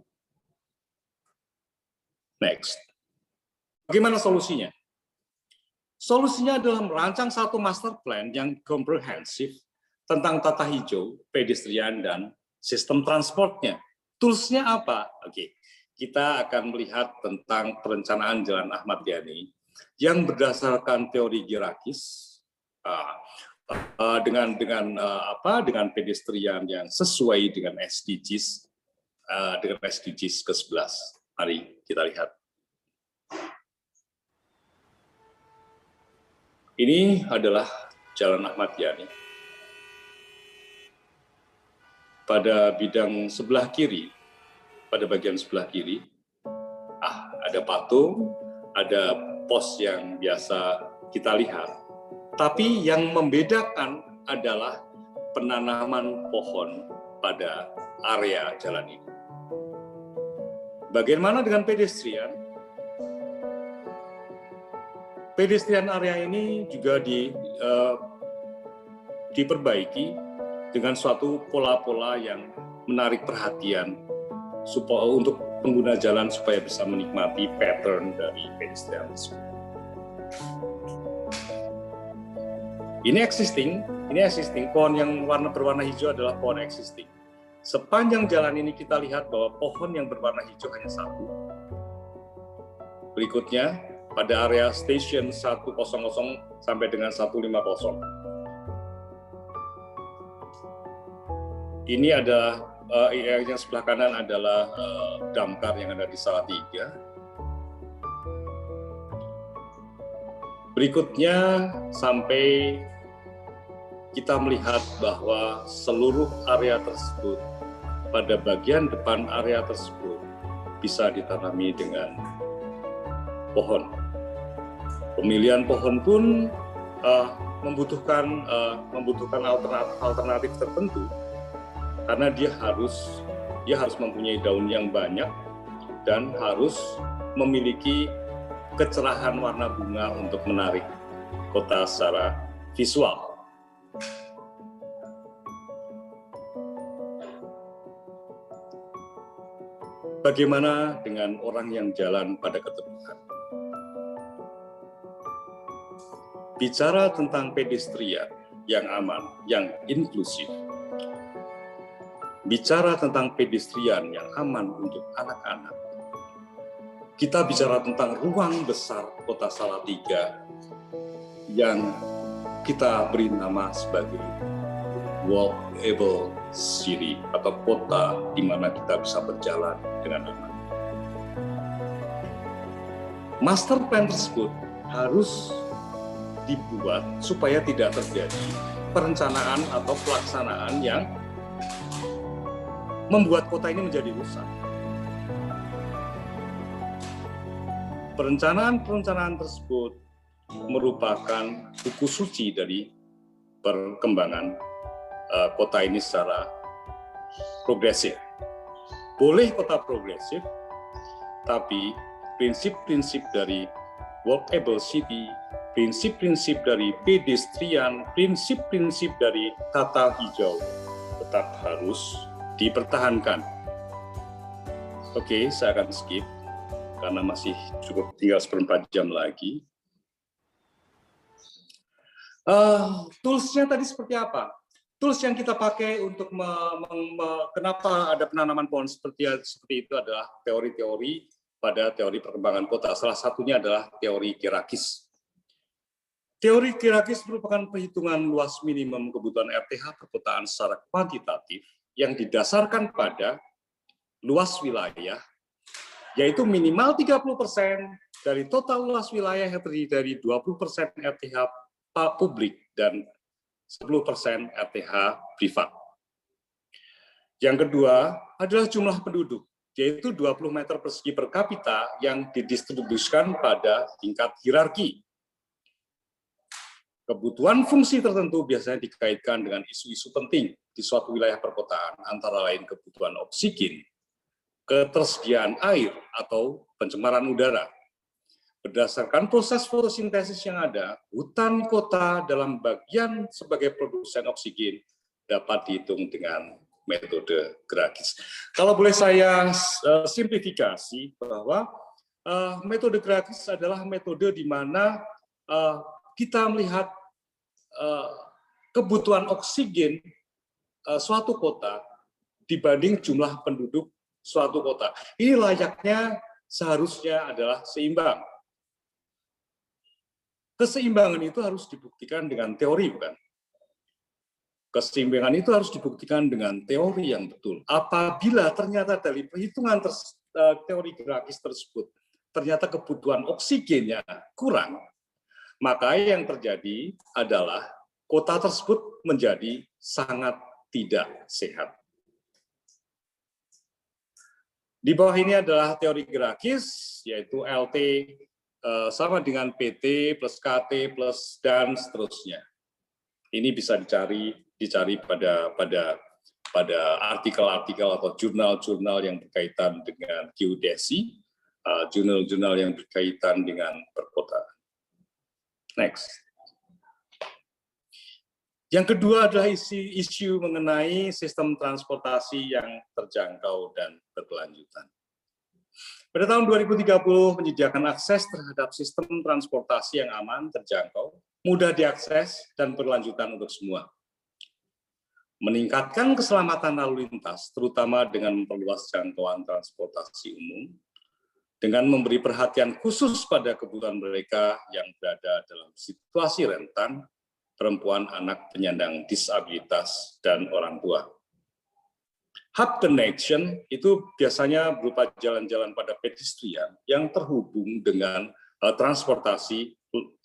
Next. Bagaimana solusinya? Solusinya adalah merancang satu master plan yang komprehensif tentang tata hijau, pedestrian, dan sistem transportnya. Toolsnya apa? Oke, kita akan melihat tentang perencanaan Jalan Ahmad Yani yang berdasarkan teori hierarkis dengan pedestrian yang sesuai dengan SDGs ke-11. Mari kita lihat. Ini adalah Jalan Ahmad Yani. Pada bidang sebelah kiri, pada bagian sebelah kiri, ada patung, ada pos yang biasa kita lihat. Tapi yang membedakan adalah penanaman pohon pada area jalan ini. Bagaimana dengan pedestrian? Pedestrian area ini juga diperbaiki dengan suatu pola-pola yang menarik perhatian untuk pengguna jalan supaya bisa menikmati pattern dari pedestrian tersebut. Ini existing. Pohon yang berwarna hijau adalah pohon existing. Sepanjang jalan ini kita lihat bahwa pohon yang berwarna hijau hanya 1. Berikutnya, pada area station 100 sampai dengan 150. Ini ada yang sebelah kanan adalah damkar yang ada di Salatiga. Berikutnya sampai kita melihat bahwa seluruh area tersebut, pada bagian depan area tersebut bisa ditanami dengan pohon. Pemilihan pohon pun membutuhkan alternatif tertentu karena dia harus mempunyai daun yang banyak dan harus memiliki kecerahan warna bunga untuk menarik kota secara visual. Bagaimana dengan orang yang jalan pada keteduhan? Bicara tentang pedestrian yang aman, yang inklusif. Bicara tentang pedestrian yang aman untuk anak-anak. Kita bicara tentang ruang besar kota Salatiga yang kita beri nama sebagai walkable city atau kota di mana kita bisa berjalan dengan aman. Master plan tersebut harus dibuat supaya tidak terjadi perencanaan atau pelaksanaan yang membuat kota ini menjadi rusak. Perencanaan tersebut merupakan buku suci dari perkembangan kota ini secara progresif. Boleh kota progresif, tapi prinsip-prinsip dari walkable city, prinsip-prinsip dari pedestrian, prinsip-prinsip dari tata hijau tetap harus dipertahankan. Oke, saya akan skip karena masih cukup tinggal 1/4 jam lagi. Tools-nya tadi seperti apa? Tools yang kita pakai untuk kenapa ada penanaman pohon seperti itu adalah teori-teori pada teori perkembangan kota. Salah satunya adalah teori Kierakis. Teori Kierakis merupakan perhitungan luas minimum kebutuhan RTH perkotaan secara kuantitatif yang didasarkan pada luas wilayah, yaitu minimal 30% dari total luas wilayah yang terdiri dari 20% RTH publik dan 10% RTH privat. Yang kedua adalah jumlah penduduk, yaitu 20 meter persegi per kapita yang didistribusikan pada tingkat hierarki. Kebutuhan fungsi tertentu biasanya dikaitkan dengan isu-isu penting di suatu wilayah perkotaan, antara lain kebutuhan oksigen, ketersediaan air, atau pencemaran udara. Berdasarkan proses fotosintesis yang ada, hutan kota dalam bagian sebagai produsen oksigen dapat dihitung dengan metode Kierakis. Kalau boleh saya simplifikasi bahwa metode Kierakis adalah metode di mana kita melihat kebutuhan oksigen suatu kota dibanding jumlah penduduk suatu kota. Ini layaknya seharusnya adalah seimbang. Keseimbangan itu harus dibuktikan dengan teori, bukan? Keseimbangan itu harus dibuktikan dengan teori yang betul. Apabila ternyata dari perhitungan teori Kierakis tersebut, ternyata kebutuhan oksigennya kurang, maka yang terjadi adalah kota tersebut menjadi sangat tidak sehat. Di bawah ini adalah teori Kierakis, yaitu LT sama dengan PT plus KT plus dan seterusnya. Ini bisa dicari pada artikel-artikel atau jurnal-jurnal yang berkaitan dengan geodesi, jurnal-jurnal yang berkaitan dengan perkotaan. Next. Yang kedua adalah isu mengenai sistem transportasi yang terjangkau dan berkelanjutan. Pada tahun 2030 menyediakan akses terhadap sistem transportasi yang aman, terjangkau, mudah diakses, dan berlanjutan untuk semua. Meningkatkan keselamatan lalu lintas, terutama dengan memperluas jangkauan transportasi umum, dengan memberi perhatian khusus pada kebutuhan mereka yang berada dalam situasi rentan, perempuan, anak, penyandang disabilitas, dan orang tua. Hub connection itu biasanya berupa jalan-jalan pada pedestrian yang terhubung dengan transportasi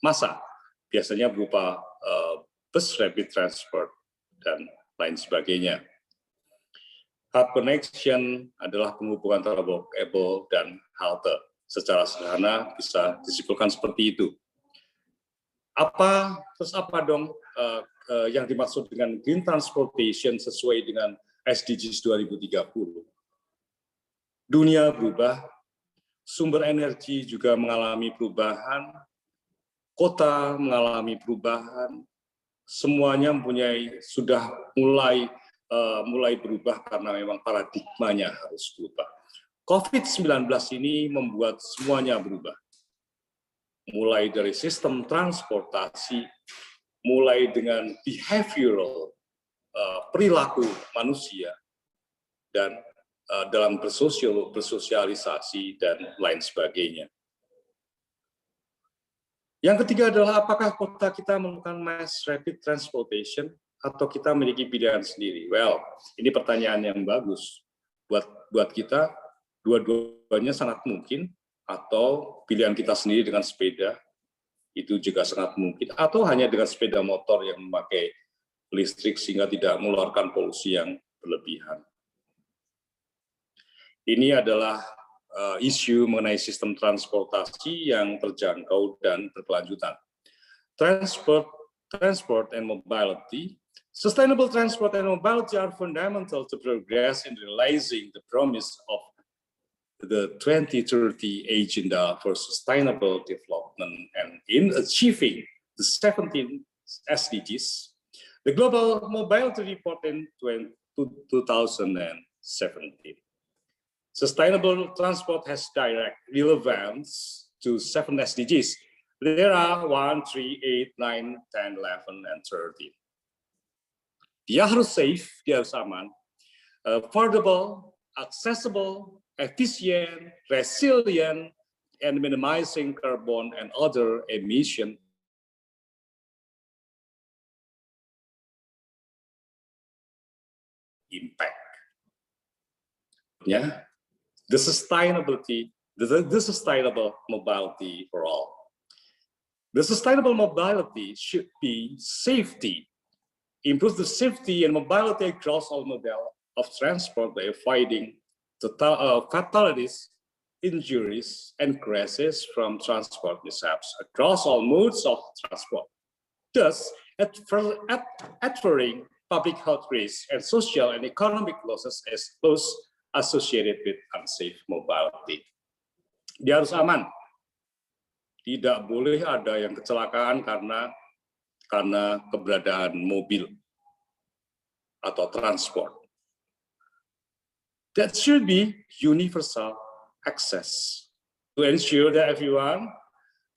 massa, biasanya berupa bus rapid transport dan lain sebagainya. Hub connection adalah penghubungan antara walkable dan halte. Secara sederhana bisa disimpulkan seperti itu. Apa dong yang dimaksud dengan green transportation sesuai dengan SDGs 2030. Dunia berubah, sumber energi juga mengalami perubahan, kota mengalami perubahan, semuanya sudah mulai berubah karena memang paradigmanya harus berubah. COVID-19 ini membuat semuanya berubah. Mulai dari sistem transportasi, mulai dengan behavioral, perilaku manusia, dan dalam bersosialisasi dan lain sebagainya. Yang ketiga adalah apakah kota kita memerlukan mass rapid transportation atau kita memiliki pilihan sendiri? Well, ini pertanyaan yang bagus. Buat kita, dua-duanya sangat mungkin, atau pilihan kita sendiri dengan sepeda, itu juga sangat mungkin, atau hanya dengan sepeda motor yang memakai listrik sehingga tidak mengeluarkan polusi yang berlebihan. Ini adalah isu mengenai sistem transportasi yang terjangkau dan berkelanjutan. Transport and mobility Sustainable transport and mobility are fundamental to progress in realizing the promise of the 2030 Agenda for Sustainable Development and in achieving the 17 SDGs, the Global Mobility Report in 2017. Sustainable transport has direct relevance to 7 SDGs. There are 1, 3, 8, 9, 10, 11, and 13. Dia harus safe, dia harus aman, affordable, accessible, efficient, resilient, and minimizing carbon and other emission impact. Yeah, the sustainability, the sustainable mobility for all. The sustainable mobility should be safety, improve the safety and mobility across all models of transport by avoiding fatalities, injuries, and crashes from transport mishaps across all modes of transport. Thus, adhering public health risks and social and economic losses as those associated with unsafe mobility. Dia harus aman. Tidak boleh ada yang kecelakaan karena keberadaan mobil atau transport. That should be universal access to ensure that everyone,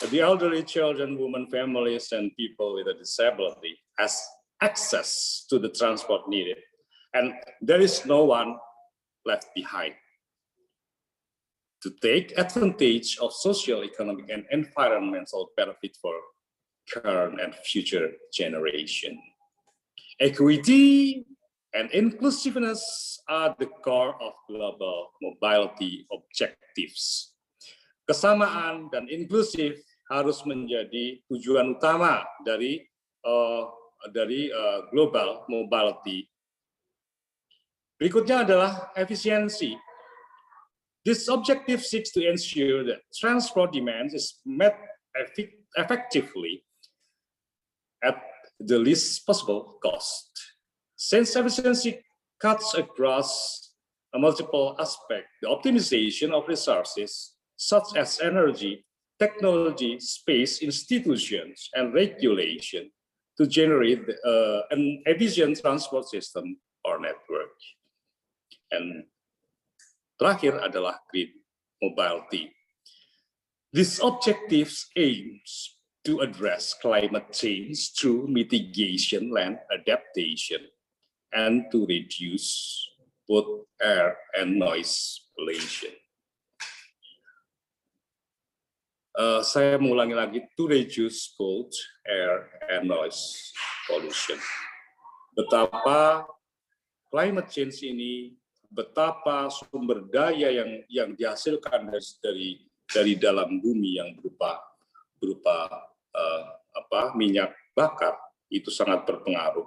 the elderly, children, women, families, and people with a disability has access to the transport needed, and there is no one left behind. To take advantage of social, economic, and environmental benefit for current and future generation. Equity and inclusiveness are the core of global mobility objectives. Kesamaan dan inklusif harus menjadi tujuan utama dari global mobility. Berikutnya adalah efisiensi. This objective seeks to ensure that transport demand is met effectively at the least possible cost. Since efficiency cuts across multiple aspects, the optimization of resources such as energy, technology, space, institutions, and regulation to generate an efficient transport system or network. And terakhir adalah green mobility. These objectives aims to address climate change through mitigation and adaptation, and to reduce both air and noise pollution. Saya mengulangi lagi, to reduce both air and noise pollution. Betapa climate change ini, betapa sumber daya yang dihasilkan dari dalam bumi yang berupa minyak bakar itu sangat berpengaruh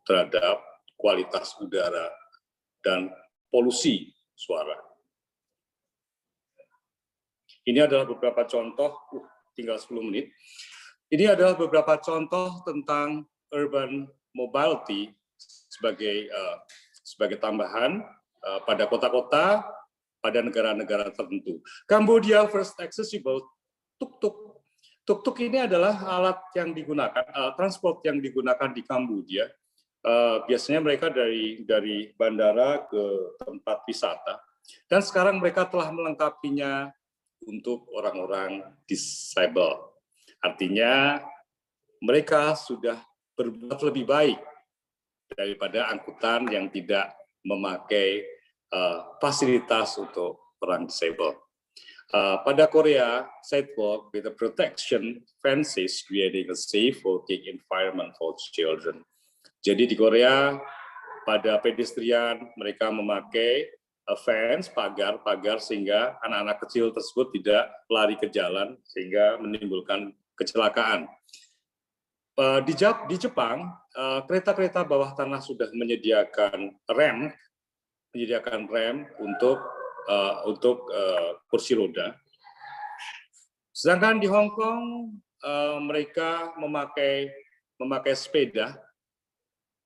terhadap kualitas udara dan polusi suara. Ini adalah beberapa contoh, tinggal 10 menit. Ini adalah beberapa contoh tentang urban mobility sebagai tambahan pada kota-kota, pada negara-negara tertentu. Cambodia First Accessible tuk-tuk. Tuk-tuk ini adalah alat yang digunakan, transport yang digunakan di Kamboja. Biasanya mereka dari bandara ke tempat wisata. Dan sekarang mereka telah melengkapinya untuk orang-orang disable. Artinya mereka sudah berbuat lebih baik daripada angkutan yang tidak memakai fasilitas untuk orang disable. Pada Korea, sidewalk with a protection fences creating a safe working environment for children. Jadi di Korea, pada pedestrian mereka memakai fence, pagar sehingga anak-anak kecil tersebut tidak lari ke jalan sehingga menimbulkan kecelakaan. Di Jepang, kereta-kereta bawah tanah sudah menyediakan rem untuk kursi roda. Sedangkan di Hong Kong mereka memakai sepeda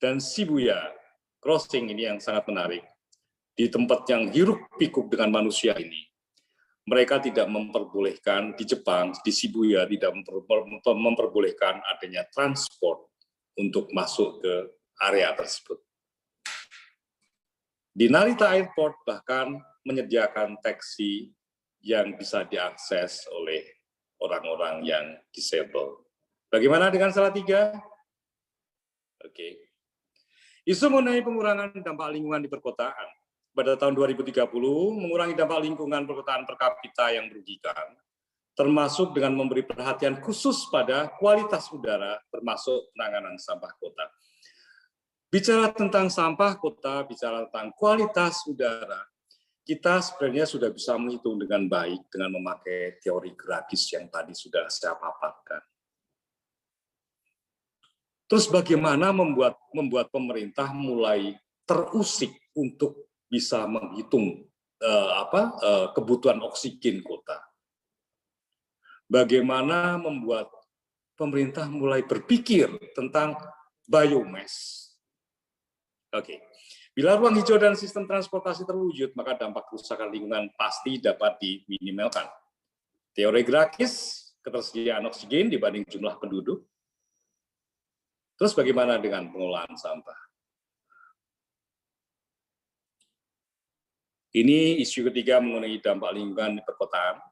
dan Shibuya Crossing ini yang sangat menarik. Di tempat yang hiruk-pikuk dengan manusia ini, mereka tidak memperbolehkan di Jepang, di Shibuya tidak memperbolehkan adanya transport untuk masuk ke area tersebut. Di Narita Airport bahkan menyediakan taksi yang bisa diakses oleh orang-orang yang disable. Bagaimana dengan Salatiga? Oke. Isu mengenai pengurangan dampak lingkungan di perkotaan. Pada tahun 2030, mengurangi dampak lingkungan perkotaan per kapita yang merugikan, termasuk dengan memberi perhatian khusus pada kualitas udara, termasuk penanganan sampah kota. Bicara tentang sampah kota, bicara tentang kualitas udara, kita sebenarnya sudah bisa menghitung dengan baik dengan memakai teori grafis yang tadi sudah saya paparkan. Terus bagaimana membuat pemerintah mulai terusik untuk bisa menghitung kebutuhan oksigen kota? Bagaimana membuat pemerintah mulai berpikir tentang biomass? Oke. Bila ruang hijau dan sistem transportasi terwujud, maka dampak kerusakan lingkungan pasti dapat diminimalkan. Teori grafis, ketersediaan oksigen dibanding jumlah penduduk. Terus bagaimana dengan pengolahan sampah? Ini isu ketiga mengenai dampak lingkungan di perkotaan.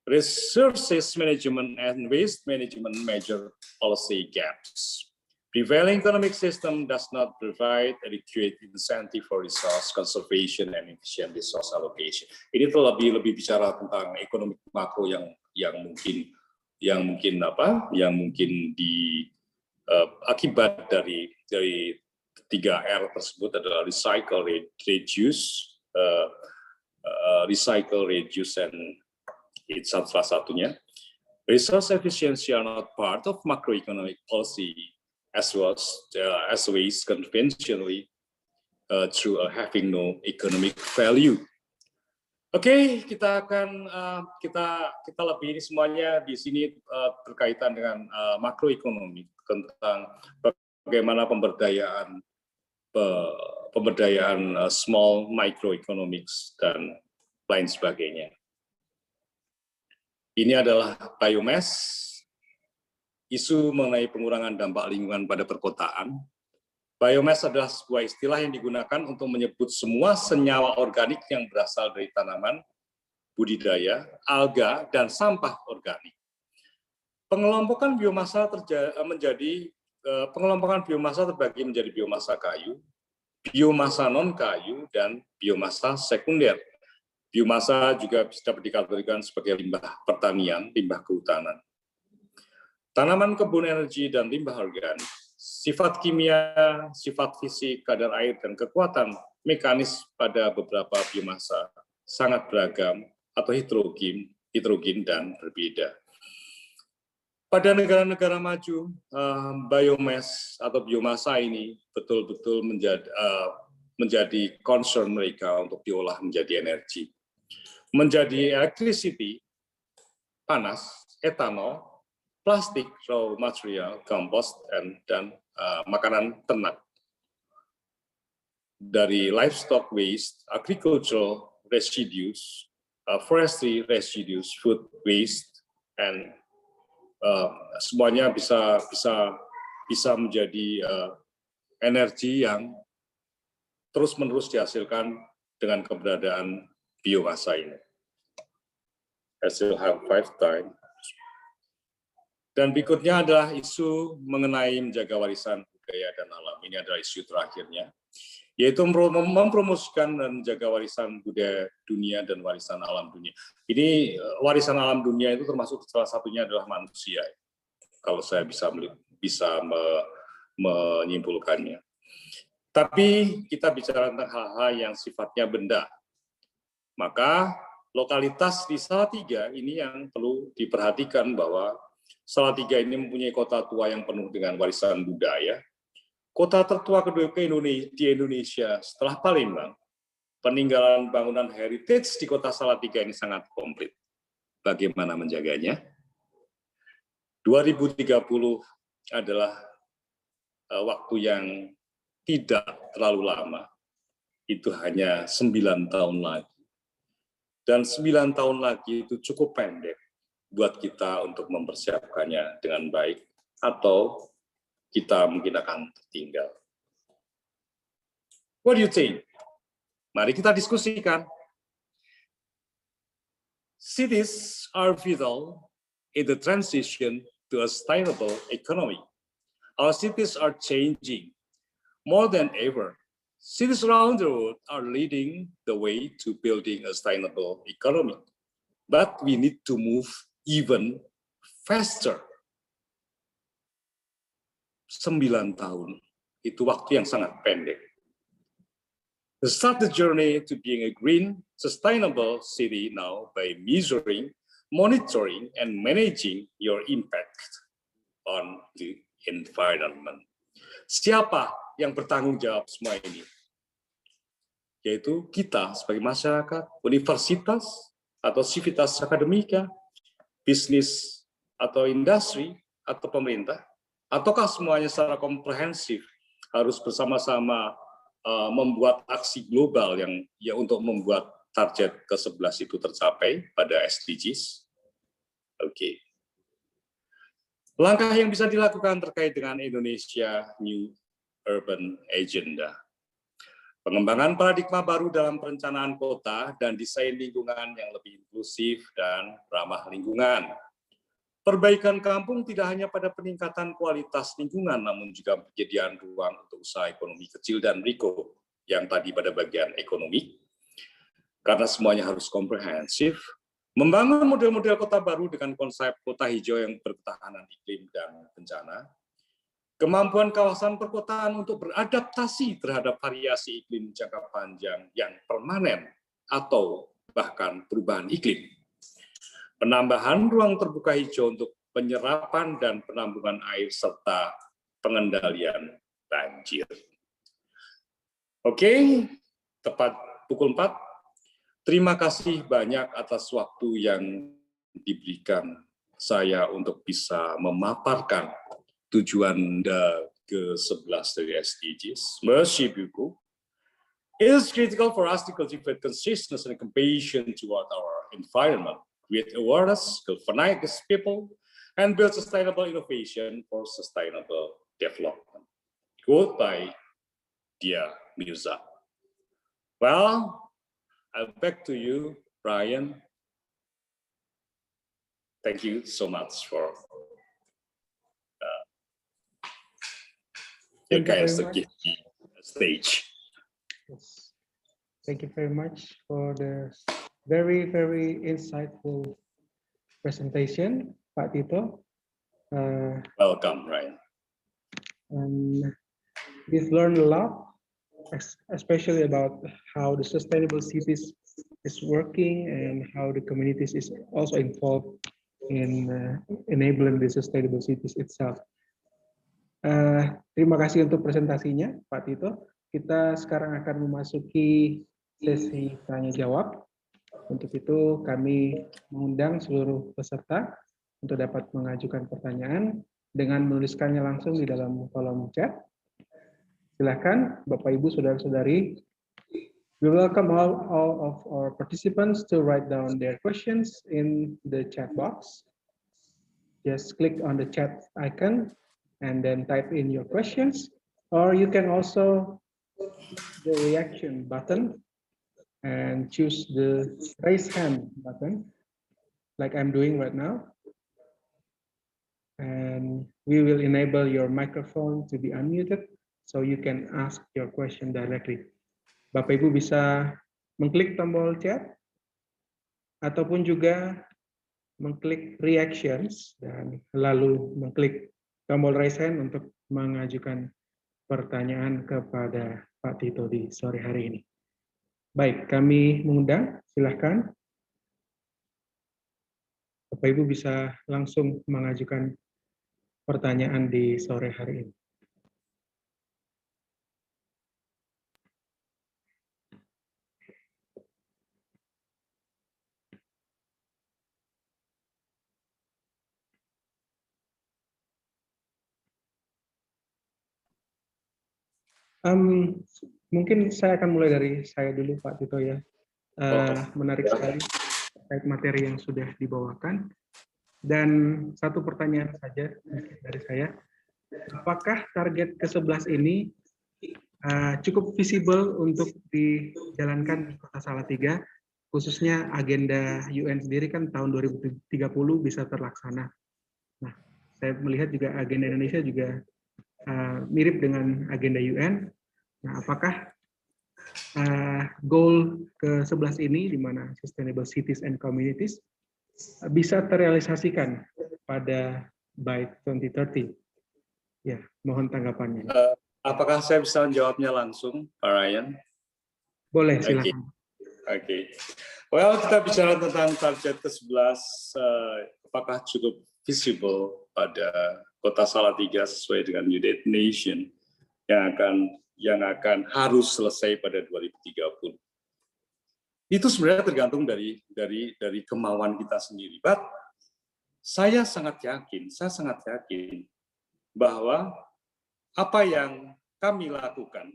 Resources management and waste management major policy gaps. Prevailing economic system does not provide adequate incentive for resource conservation and efficient resource allocation. Ini lebih bicara tentang ekonomi makro yang mungkin akibat dari 3R tersebut adalah recycle, reduce, and it's salah satunya. Resource efficiency are not part of macroeconomic policy as waste conventionally through having no economic value. Oke, kita akan kita lebih ini semuanya di sini berkaitan dengan makroekonomi tentang bagaimana pemberdayaan small microeconomics dan lain sebagainya. Ini adalah biomass, isu mengenai pengurangan dampak lingkungan pada perkotaan. Biomass adalah sebuah istilah yang digunakan untuk menyebut semua senyawa organik yang berasal dari tanaman, budidaya, alga, dan sampah organik. Pengelompokan biomasa terbagi menjadi biomasa kayu, biomasa non-kayu, dan biomasa sekunder. Biomasa juga bisa dikategorikan sebagai limbah pertanian, limbah kehutanan. Tanaman kebun energi dan limbah organik. Sifat kimia, sifat fisik, kadar air, dan kekuatan mekanis pada beberapa biomasa sangat beragam atau heterogen dan berbeda. Pada negara-negara maju, biomass atau biomasa ini betul-betul menjadi concern mereka untuk diolah menjadi energi. Menjadi electricity, panas, etanol, plastik, raw material, compost, dan makanan ternak. Dari livestock waste, agricultural residues, forestry residues, food waste, and semuanya bisa menjadi energi yang terus-menerus dihasilkan dengan keberadaan biomasa ini. I still have 5 time. Dan berikutnya adalah isu mengenai menjaga warisan budaya dan alam. Ini adalah isu terakhirnya, yaitu mempromosikan dan menjaga warisan budaya dunia dan warisan alam dunia. Ini warisan alam dunia itu termasuk salah satunya adalah manusia, kalau saya bisa menyimpulkannya. Tapi kita bicara tentang hal-hal yang sifatnya benda. Maka lokalitas di Salatiga ini yang perlu diperhatikan bahwa Salatiga ini mempunyai kota tua yang penuh dengan warisan budaya. Kota tertua kedua di Indonesia setelah Palembang. Peninggalan bangunan heritage di kota Salatiga ini sangat komplit. Bagaimana menjaganya? 2030 adalah waktu yang tidak terlalu lama, itu hanya 9 tahun lagi. Dan 9 tahun lagi itu cukup pendek buat kita untuk mempersiapkannya dengan baik, atau kita mungkin akan tertinggal. What do you think? Mari kita diskusikan. Cities are vital in the transition to a sustainable economy. Our cities are changing more than ever. Cities around the world are leading the way to building a sustainable economy. But we need to move even faster. 9 tahun, itu waktu yang sangat pendek. To start the journey to being a green, sustainable city now by measuring, monitoring, and managing your impact on the environment. Siapa yang bertanggung jawab semua ini? Yaitu kita sebagai masyarakat, universitas, atau sivitas akademika, bisnis, atau industri, atau pemerintah, ataukah semuanya secara komprehensif harus bersama-sama membuat aksi global yang untuk membuat target ke-11 itu tercapai pada SDGs? Oke. Langkah yang bisa dilakukan terkait dengan Indonesia New Urban Agenda. Pengembangan paradigma baru dalam perencanaan kota dan desain lingkungan yang lebih inklusif dan ramah lingkungan. Perbaikan kampung tidak hanya pada peningkatan kualitas lingkungan, namun juga penyediaan ruang untuk usaha ekonomi kecil dan mikro, yang tadi pada bagian ekonomi, karena semuanya harus komprehensif. Membangun model-model kota baru dengan konsep kota hijau yang berketahanan iklim dan bencana. Kemampuan kawasan perkotaan untuk beradaptasi terhadap variasi iklim jangka panjang yang permanen atau bahkan perubahan iklim. Penambahan ruang terbuka hijau untuk penyerapan dan penampungan air serta pengendalian banjir. Oke, tepat pukul 4. Terima kasih banyak atas waktu yang diberikan saya untuk bisa memaparkan tujuan ke-11 dari SDGs. Merci beaucoup. It is critical for us to cultivate consciousness and compassion toward our environment, create awareness, galvanize people, and build sustainable innovation for sustainable development. Quote by Dia Mirza. Well, I'll back to you, Brian. Thank you so much for your guys to give me a stage. Yes. Thank you very much for the very, very insightful presentation, Pak Tito. Welcome, Ryan. And we've learned a lot, especially about how the sustainable cities is working and how the communities is also involved in enabling the sustainable cities itself. Terima kasih untuk presentasinya, Pak Tito. Kita sekarang akan memasuki sesi tanya jawab. Untuk itu kami mengundang seluruh peserta untuk dapat mengajukan pertanyaan dengan menuliskannya langsung di dalam kolom chat. Silakan Bapak Ibu saudara-saudari. We welcome all of our participants to write down their questions in the chat box. Just click on the chat icon and then type in your questions, or you can also the reaction button and choose the raise hand button like I'm doing right now. And we will enable your microphone to be unmuted so you can ask your question directly. Bapak Ibu bisa mengklik tombol chat ataupun juga mengklik reactions dan lalu mengklik tombol raise hand untuk mengajukan pertanyaan kepada Pak Tito di sore hari ini. Baik, kami mengundang, silahkan. Bapak Ibu bisa langsung mengajukan pertanyaan di sore hari ini. Mungkin saya akan mulai dari saya dulu, Pak Tito ya. Menarik Ya. sekali terkait materi yang sudah dibawakan. Dan satu pertanyaan saja dari saya, apakah target ke-11 ini cukup visible untuk dijalankan di Kota Salatiga, khususnya agenda UN sendiri kan tahun 2030 bisa terlaksana. Nah, saya melihat juga agenda Indonesia juga mirip dengan agenda UN. Nah, apakah goal ke-11 ini, di mana Sustainable Cities and Communities, bisa terrealisasikan pada by 2030? Ya, mohon tanggapannya. Apakah saya bisa menjawabnya langsung, Pak Ryan? Boleh, Oke. silakan. Oke. Well, kita bicara tentang target ke-11, apakah cukup visible pada Kota Salatiga sesuai dengan United Nations yang akan harus selesai pada 2030. Itu sebenarnya tergantung dari kemauan kita sendiri. But saya sangat yakin bahwa apa yang kami lakukan,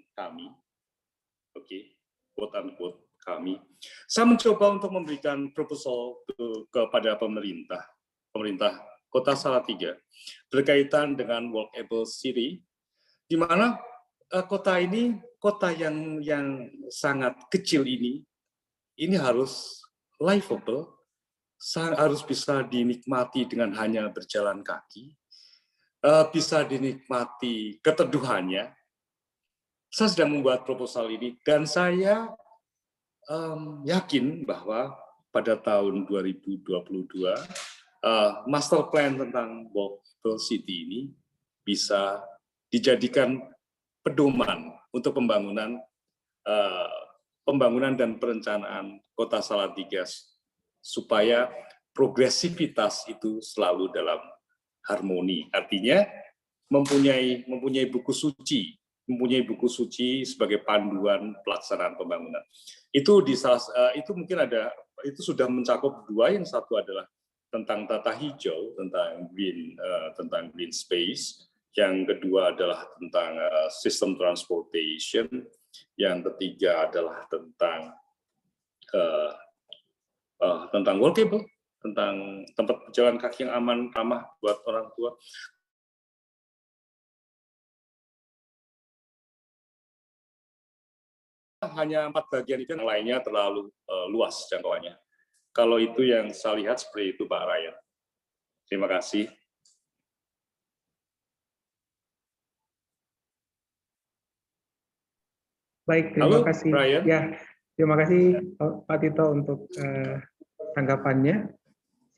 quote unquote kami, saya mencoba untuk memberikan proposal kepada pemerintah Kota Salatiga berkaitan dengan walkable city, di mana kota yang sangat kecil ini harus livable, harus bisa dinikmati dengan hanya berjalan kaki, bisa dinikmati keteduhannya. Saya sedang membuat proposal ini dan saya yakin bahwa pada tahun 2022 master plan tentang walkable city ini bisa dijadikan pedoman untuk pembangunan dan perencanaan Kota Salatiga supaya progresivitas itu selalu dalam harmoni. Artinya mempunyai buku suci sebagai panduan pelaksanaan pembangunan. Itu mungkin itu sudah mencakup dua. Yang satu adalah tentang tata hijau, tentang green space. Yang kedua adalah tentang sistem transportation. Yang ketiga adalah tentang walkable, tentang tempat berjalan kaki yang aman, ramah buat orang tua. Hanya 4 bagian itu, yang lainnya terlalu luas jangkauannya. Kalau itu yang saya lihat seperti itu, Pak Ryan. Terima kasih. Baik, terima Halo, kasih. Ryan. Ya, terima kasih Pak Tito untuk tanggapannya.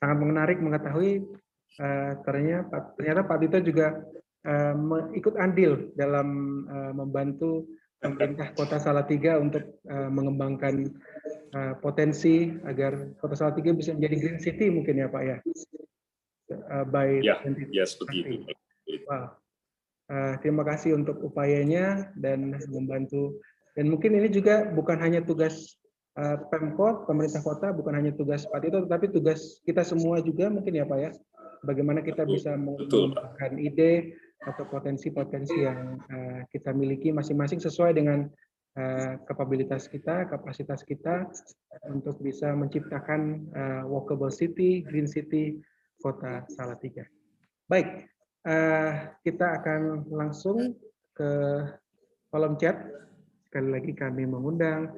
Sangat menarik mengetahui ternyata Pak Tito juga ikut andil dalam membantu pemerintah Kota Salatiga untuk mengembangkan potensi agar Kota Salatiga bisa menjadi green city mungkin ya Pak ya. By seperti itu. Wow. Terima kasih untuk upayanya dan membantu. Dan mungkin ini juga bukan hanya tugas Pemkot, pemerintah kota, bukan hanya tugas Pak Tito, tetapi tugas kita semua juga mungkin ya Pak ya. Bagaimana kita bisa mengembangkan ide atau potensi-potensi yang kita miliki masing-masing sesuai dengan kapabilitas kita, kapasitas kita untuk bisa menciptakan walkable city, green city, Kota Salatiga. Baik, kita akan langsung ke kolom chat. Sekali lagi kami mengundang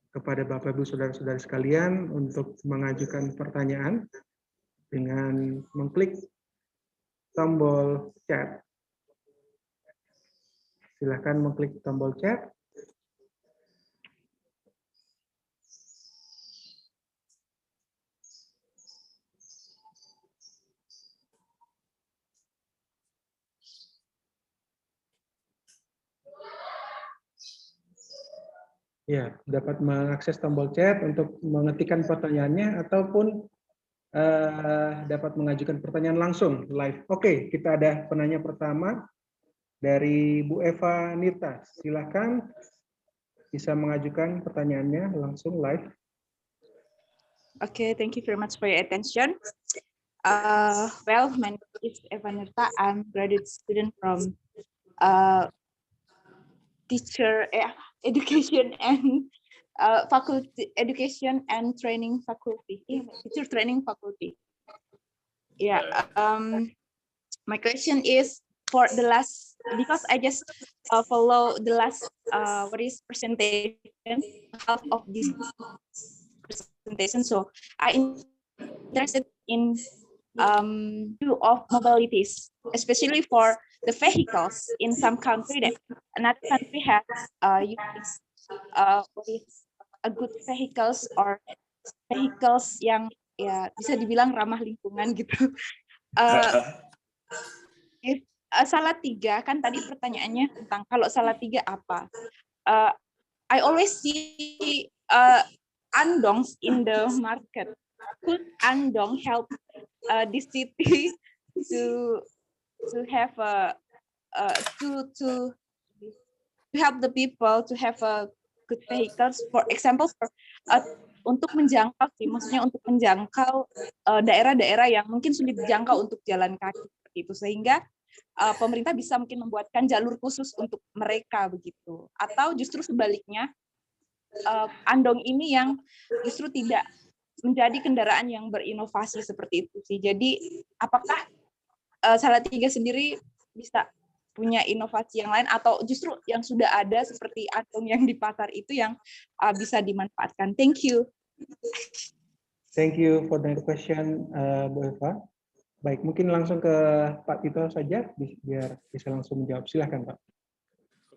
kepada Bapak Ibu Saudara-saudara sekalian untuk mengajukan pertanyaan dengan mengklik tombol chat. Silakan mengklik tombol chat. Ya, dapat mengakses tombol chat untuk mengetikkan pertanyaannya ataupun dapat mengajukan pertanyaan langsung live. Oke, kita ada penanya pertama dari Bu Eva Nita. Silakan bisa mengajukan pertanyaannya langsung live. Okay, thank you very much for your attention. Well, my name is Eva Nita. I'm a graduate student from teacher education and faculty education and training faculty. Teacher training faculty. Yeah. My question is for the last, because I just follow the last what is presentation, half of this presentation. So I interested in view of mobilities, especially for the vehicles in some country that another country has used what is a good vehicles or vehicles yang ya bisa dibilang ramah lingkungan gitu. If Salatiga kan tadi pertanyaannya tentang kalau Salatiga apa? I always see andongs in the market. Could andong help this city to have to help the people to have a good vehicles, for example, for untuk menjangkau sih, maksudnya untuk menjangkau daerah-daerah yang mungkin sulit dijangkau untuk jalan kaki seperti itu, sehingga pemerintah bisa mungkin membuatkan jalur khusus untuk mereka begitu, atau justru sebaliknya andong ini yang justru tidak menjadi kendaraan yang berinovasi seperti itu sih. Jadi apakah Salatiga sendiri bisa punya inovasi yang lain atau justru yang sudah ada seperti andong yang di pasar itu yang bisa dimanfaatkan? Thank you. Thank you for the question, Bu Eva. Baik, mungkin langsung ke Pak Tito saja biar bisa langsung menjawab. Silahkan, Pak.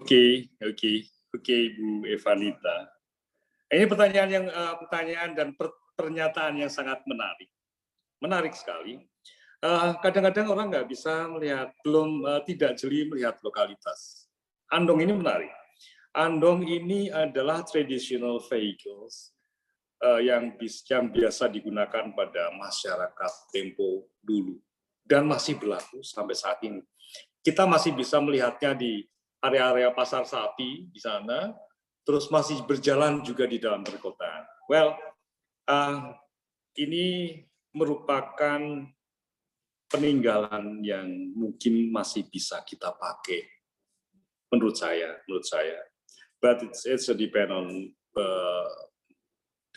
Oke, Bu Evanita. Ini pertanyaan dan pernyataan yang sangat menarik sekali. Kadang-kadang orang nggak bisa melihat, tidak jeli melihat lokalitas. Andong ini menarik. Andong ini adalah traditional vehicles yang biasa digunakan pada masyarakat tempo dulu dan masih berlaku sampai saat ini. Kita masih bisa melihatnya di area-area pasar sapi di sana, terus masih berjalan juga di dalam perkotaan. Well, ini merupakan peninggalan yang mungkin masih bisa kita pakai, menurut saya. But it's a depend on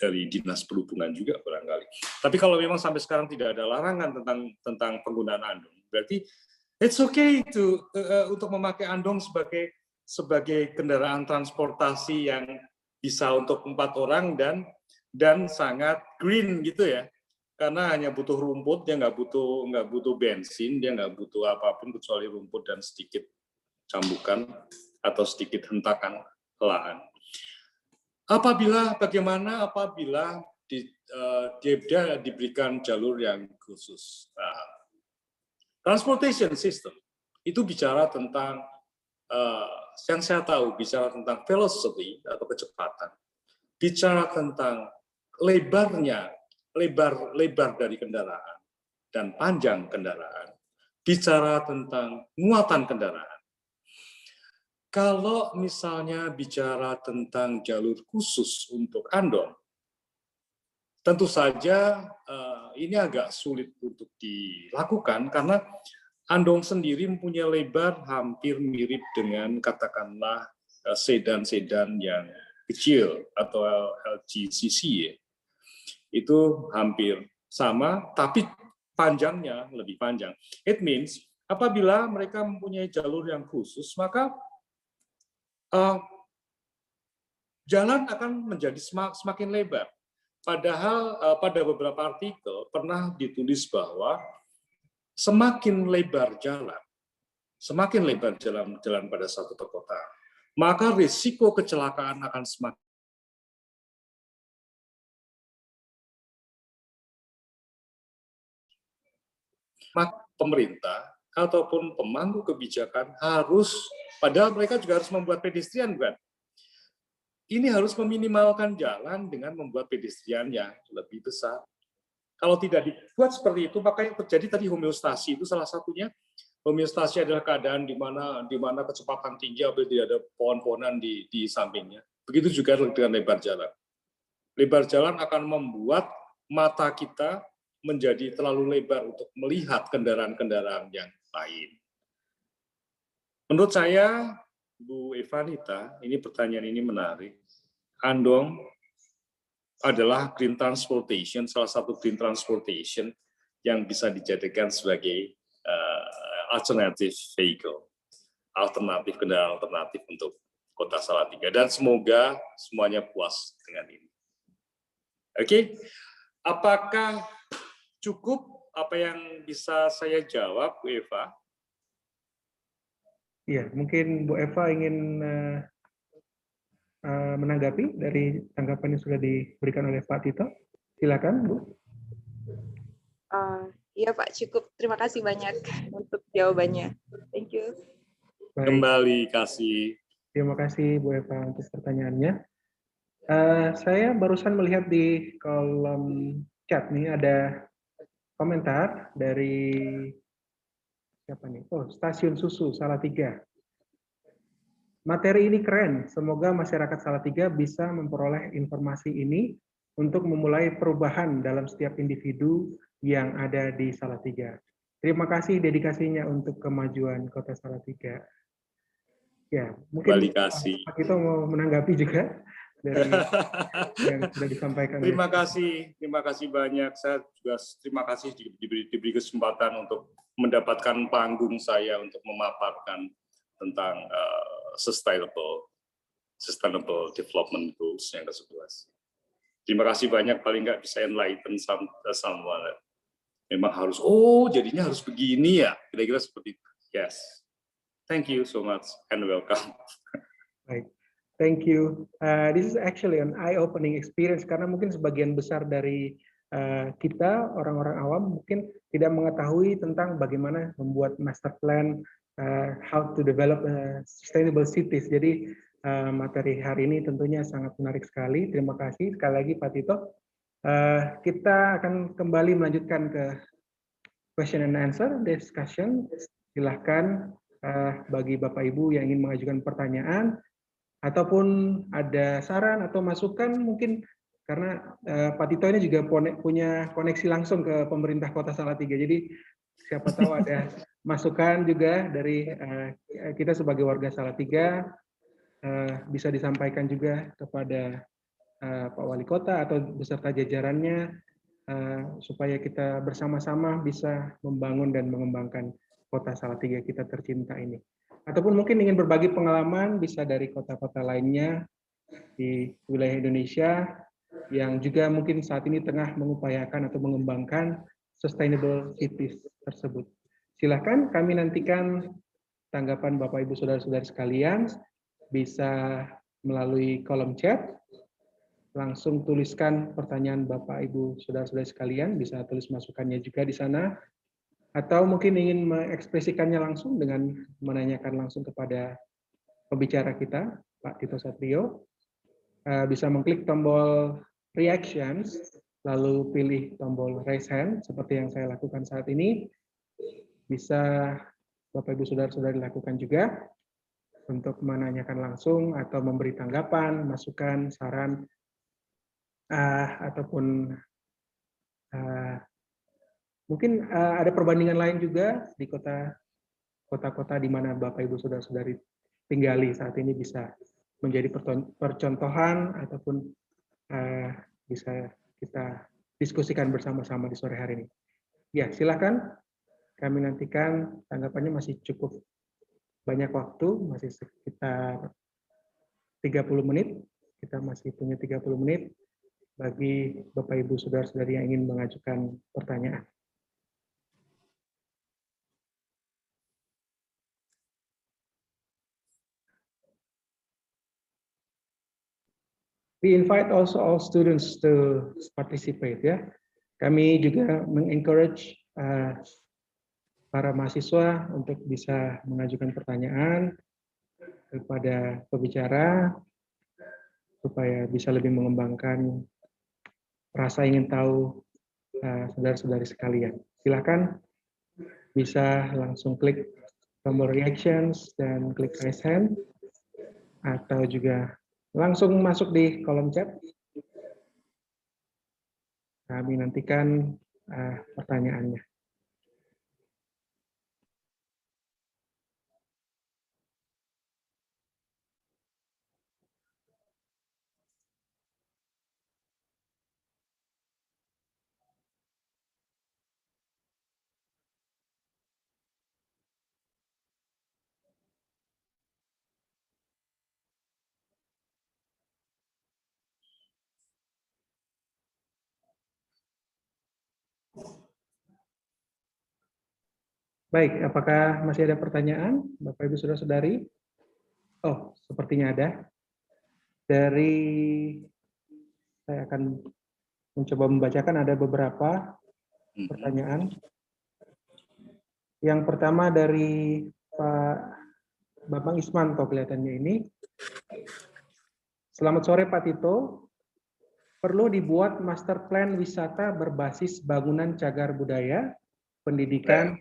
dari dinas perhubungan juga barangkali. Tapi kalau memang sampai sekarang tidak ada larangan tentang penggunaan andong, berarti it's okay untuk memakai andong sebagai kendaraan transportasi yang bisa untuk 4 orang dan sangat green gitu ya. Karena hanya butuh rumput, dia nggak butuh bensin, dia nggak butuh apapun kecuali rumput dan sedikit cambukan atau sedikit hentakan lahan. Apabila dia diberikan jalur yang khusus, transportation system itu bicara tentang yang saya tahu, bicara tentang velocity atau kecepatan, bicara tentang lebar dari kendaraan dan panjang kendaraan, bicara tentang muatan kendaraan. Kalau misalnya bicara tentang jalur khusus untuk andong, tentu saja ini agak sulit untuk dilakukan karena andong sendiri mempunyai lebar hampir mirip dengan katakanlah sedan-sedan yang kecil atau LGCC ya. Itu hampir sama, tapi panjangnya lebih panjang. It means apabila mereka mempunyai jalur yang khusus, maka jalan akan menjadi semakin lebar. Padahal pada beberapa artikel pernah ditulis bahwa semakin lebar jalan pada satu perkotaan, maka risiko kecelakaan akan semakin. Maka pemerintah ataupun pemangku kebijakan padahal mereka juga harus membuat pedestrian, bukan? Ini harus meminimalkan jalan dengan membuat pedestrian yang lebih besar. Kalau tidak dibuat seperti itu, maka yang terjadi tadi homeostasi itu salah satunya. Homeostasi adalah keadaan di mana kecepatan tinggi apabila tidak ada pohon-pohonan di sampingnya. Begitu juga dengan lebar jalan. Lebar jalan akan membuat mata kita menjadi terlalu lebar untuk melihat kendaraan-kendaraan yang lain. Menurut saya, Bu Evanita, ini pertanyaan ini menarik. Andong adalah green transportation, salah satu green transportation yang bisa dijadikan sebagai alternative vehicle, alternatif kendaraan alternatif untuk Kota Salatiga. Dan semoga semuanya puas dengan ini. Oke, apakah cukup apa yang bisa saya jawab, Bu Eva? Iya, mungkin Bu Eva ingin menanggapi dari tanggapan yang sudah diberikan oleh Pak Tito. Silakan, Bu. Iya Pak, cukup. Terima kasih banyak untuk jawabannya. Thank you. Baik, Kembali kasih. terima kasih Bu Eva untuk pertanyaannya. Saya barusan melihat di kolom chat nih ada komentar dari siapa nih? Oh, Stasiun Susu Salatiga. Materi ini keren. Semoga masyarakat Salatiga bisa memperoleh informasi ini untuk memulai perubahan dalam setiap individu yang ada di Salatiga. Terima kasih dedikasinya untuk kemajuan Kota Salatiga. Ya, mungkin Kembali kasih. Pak Tito mau menanggapi juga dari yang sudah disampaikan. Terima kasih banyak. Saya juga terima kasih diberi kesempatan untuk mendapatkan panggung saya untuk memaparkan tentang sustainable development goals yang ke-11. Terima kasih banyak, paling nggak bisa enlighten someone. Memang harus, jadinya harus begini ya, kira-kira seperti itu. Yes. Thank you so much and welcome. Baik. Thank you. This is actually an eye-opening experience karena mungkin sebagian besar dari kita orang-orang awam mungkin tidak mengetahui tentang bagaimana membuat master plan, how to develop sustainable cities. Jadi materi hari ini tentunya sangat menarik sekali. Terima kasih sekali lagi Pak Tito. Kita akan kembali melanjutkan ke question and answer discussion. Silahkan bagi Bapak Ibu yang ingin mengajukan pertanyaan ataupun ada saran atau masukan mungkin karena Pak Tito ini juga punya koneksi langsung ke pemerintah Kota Salatiga. Jadi siapa tahu ada masukan juga dari kita sebagai warga Salatiga bisa disampaikan juga kepada Pak Wali Kota atau beserta jajarannya supaya kita bersama-sama bisa membangun dan mengembangkan Kota Salatiga kita tercinta ini. Ataupun mungkin ingin berbagi pengalaman bisa dari kota-kota lainnya di wilayah Indonesia yang juga mungkin saat ini tengah mengupayakan atau mengembangkan sustainable cities tersebut. Silakan kami nantikan tanggapan Bapak Ibu Saudara-saudari sekalian bisa melalui kolom chat. Langsung tuliskan pertanyaan Bapak Ibu Saudara-saudari sekalian, bisa tulis masukannya juga di sana. Atau mungkin ingin mengekspresikannya langsung dengan menanyakan langsung kepada pembicara kita, Pak Tito Satrio, bisa mengklik tombol reactions, lalu pilih tombol raise hand, seperti yang saya lakukan saat ini. Bisa Bapak Ibu Saudara-saudari lakukan juga untuk menanyakan langsung atau memberi tanggapan, masukan, saran, ataupun mungkin ada perbandingan lain juga di kota-kota di mana Bapak Ibu Saudara-saudari tinggali saat ini bisa menjadi percontohan ataupun bisa kita diskusikan bersama-sama di sore hari ini. Ya, silakan. Kami nantikan tanggapannya masih cukup banyak waktu, masih sekitar 30 menit. Kita masih punya 30 menit bagi Bapak Ibu Saudara-saudari yang ingin mengajukan pertanyaan. We invite also all students to participate ya. Kami juga mengencourage para mahasiswa untuk bisa mengajukan pertanyaan kepada pembicara supaya bisa lebih mengembangkan rasa ingin tahu saudara-saudari sekalian. Silakan bisa langsung klik tombol reactions dan klik raise hand atau juga langsung masuk di kolom chat. Kami nantikan pertanyaannya. Baik, apakah masih ada pertanyaan, Bapak Ibu Saudara-saudari? Oh, sepertinya ada. Saya akan mencoba membacakan, ada beberapa pertanyaan. Yang pertama dari Pak Bambang Ismanto kelihatannya ini. Selamat sore Pak Tito. Perlu dibuat master plan wisata berbasis bangunan cagar budaya, pendidikan,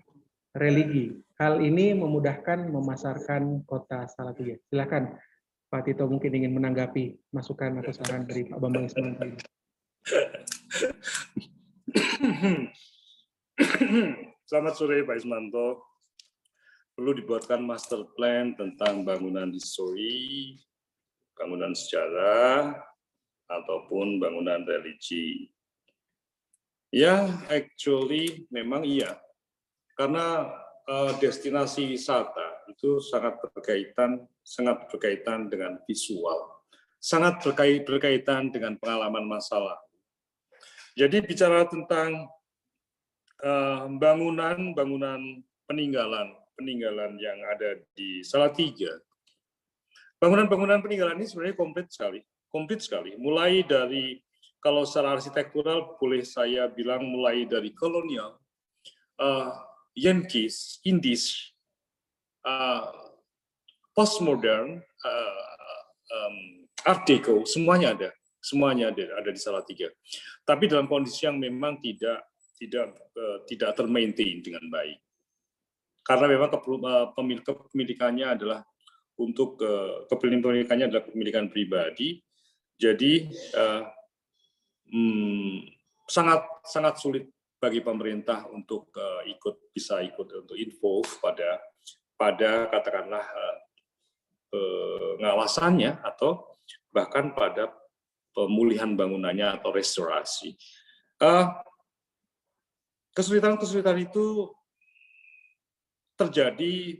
religi. Hal ini memudahkan memasarkan kota Salatiga. Silakan Pak Tito mungkin ingin menanggapi masukan atau saran dari Pak Bambang Ismanto ini. Selamat sore Pak Ismanto. Perlu dibuatkan master plan tentang bangunan histori, bangunan sejarah, ataupun bangunan religi. Ya, actually memang iya. Karena destinasi wisata itu sangat berkaitan dengan visual, sangat berkaitan dengan pengalaman masa lalu. Jadi bicara tentang bangunan peninggalan yang ada di Salatiga. Bangunan-bangunan peninggalan ini sebenarnya komplit sekali. Mulai dari, kalau secara arsitektural boleh saya bilang mulai dari kolonial, Yankees, Indies, postmodern, Art Deco, semuanya ada di Salatiga. Tapi dalam kondisi yang memang tidak termaintain dengan baik. Karena memang kepemilikannya adalah kepemilikan pribadi, jadi sangat sulit bagi pemerintah untuk bisa ikut untuk involve pada katakanlah pengawasannya atau bahkan pada pemulihan bangunannya atau restorasi. Kesulitan itu terjadi,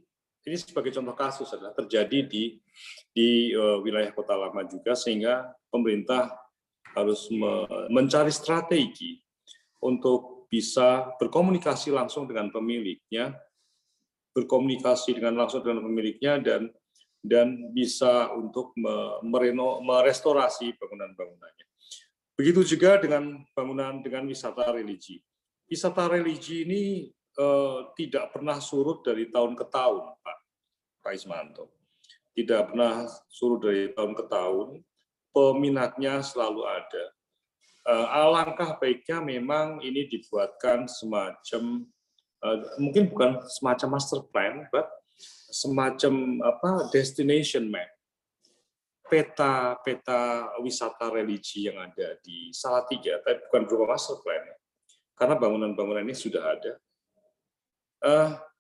ini sebagai contoh kasus adalah terjadi di wilayah Kota Lama juga, sehingga pemerintah harus mencari strategi untuk bisa berkomunikasi langsung dengan pemiliknya, dan bisa untuk merestorasi bangunan-bangunannya. Begitu juga dengan wisata religi. Wisata religi ini tidak pernah surut dari tahun ke tahun, Pak Ismanto. Tidak pernah surut dari tahun ke tahun, peminatnya selalu ada. Alangkah baiknya memang ini dibuatkan semacam, mungkin bukan semacam master plan, but semacam destination map, peta wisata religi yang ada di Salatiga, tapi bukan berupa master plan, karena bangunan-bangunan ini sudah ada.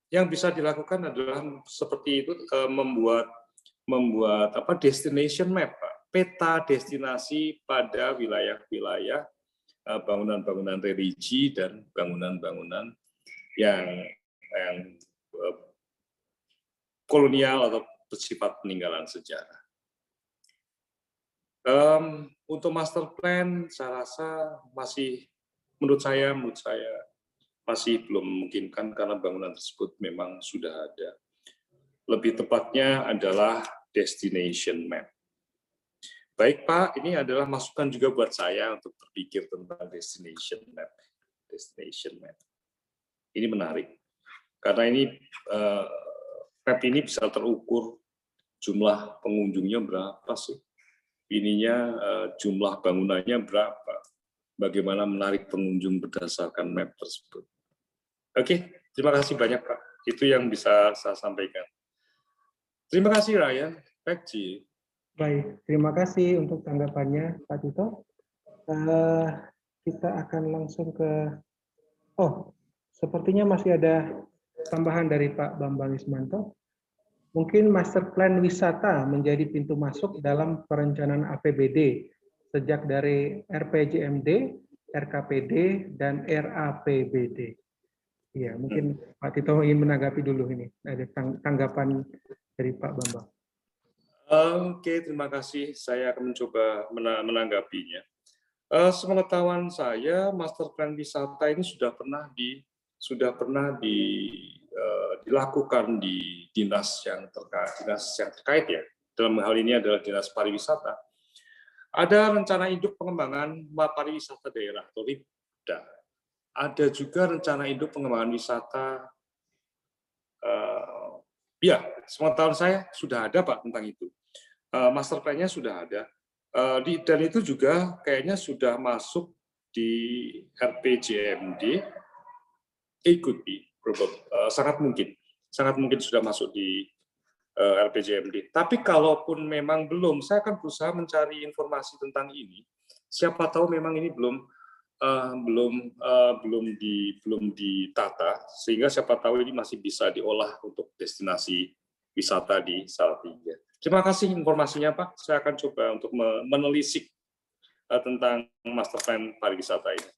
Yang bisa dilakukan adalah seperti itu, membuat destination map, Pak. Peta destinasi pada wilayah-wilayah bangunan-bangunan religi dan bangunan-bangunan yang kolonial atau bersifat peninggalan sejarah. Untuk master plan, saya rasa menurut saya masih belum memungkinkan karena bangunan tersebut memang sudah ada. Lebih tepatnya adalah destination map. Baik Pak, ini adalah masukan juga buat saya untuk berpikir tentang destination map. Ini menarik, karena ini map ini bisa terukur jumlah pengunjungnya berapa sih, jumlah bangunannya berapa, bagaimana menarik pengunjung berdasarkan map tersebut. Oke, terima kasih banyak Pak. Itu yang bisa saya sampaikan. Terima kasih Ryan. Back to you. Baik, terima kasih untuk tanggapannya Pak Tito. Kita akan langsung ke, sepertinya masih ada tambahan dari Pak Bambang Ismanto. Mungkin master plan wisata menjadi pintu masuk dalam perencanaan APBD sejak dari RPJMD, RKPD, dan RAPBD. Iya, mungkin Pak Tito ingin menanggapi dulu ini. Ada tanggapan dari Pak Bambang. Oke, terima kasih. Saya akan mencoba menanggapinya. Sepengetahuan saya, master plan wisata ini sudah pernah dilakukan di dinas yang terkait ya. Dalam hal ini adalah Dinas Pariwisata. Ada rencana induk pengembangan pariwisata daerah atau RIPDA. Ada juga rencana induk pengembangan wisata. Ya, sepengetahuan saya sudah ada Pak tentang itu. Master plan-nya sudah ada. Dan itu juga kayaknya sudah masuk di RPJMD. It could be, sangat mungkin sudah masuk di RPJMD. Tapi kalaupun memang belum, saya akan berusaha mencari informasi tentang ini. Siapa tahu memang ini belum ditata, sehingga siapa tahu ini masih bisa diolah untuk destinasi wisata di Salatiga. Terima kasih informasinya Pak. Saya akan coba untuk menelisik tentang master plan pariwisata ini.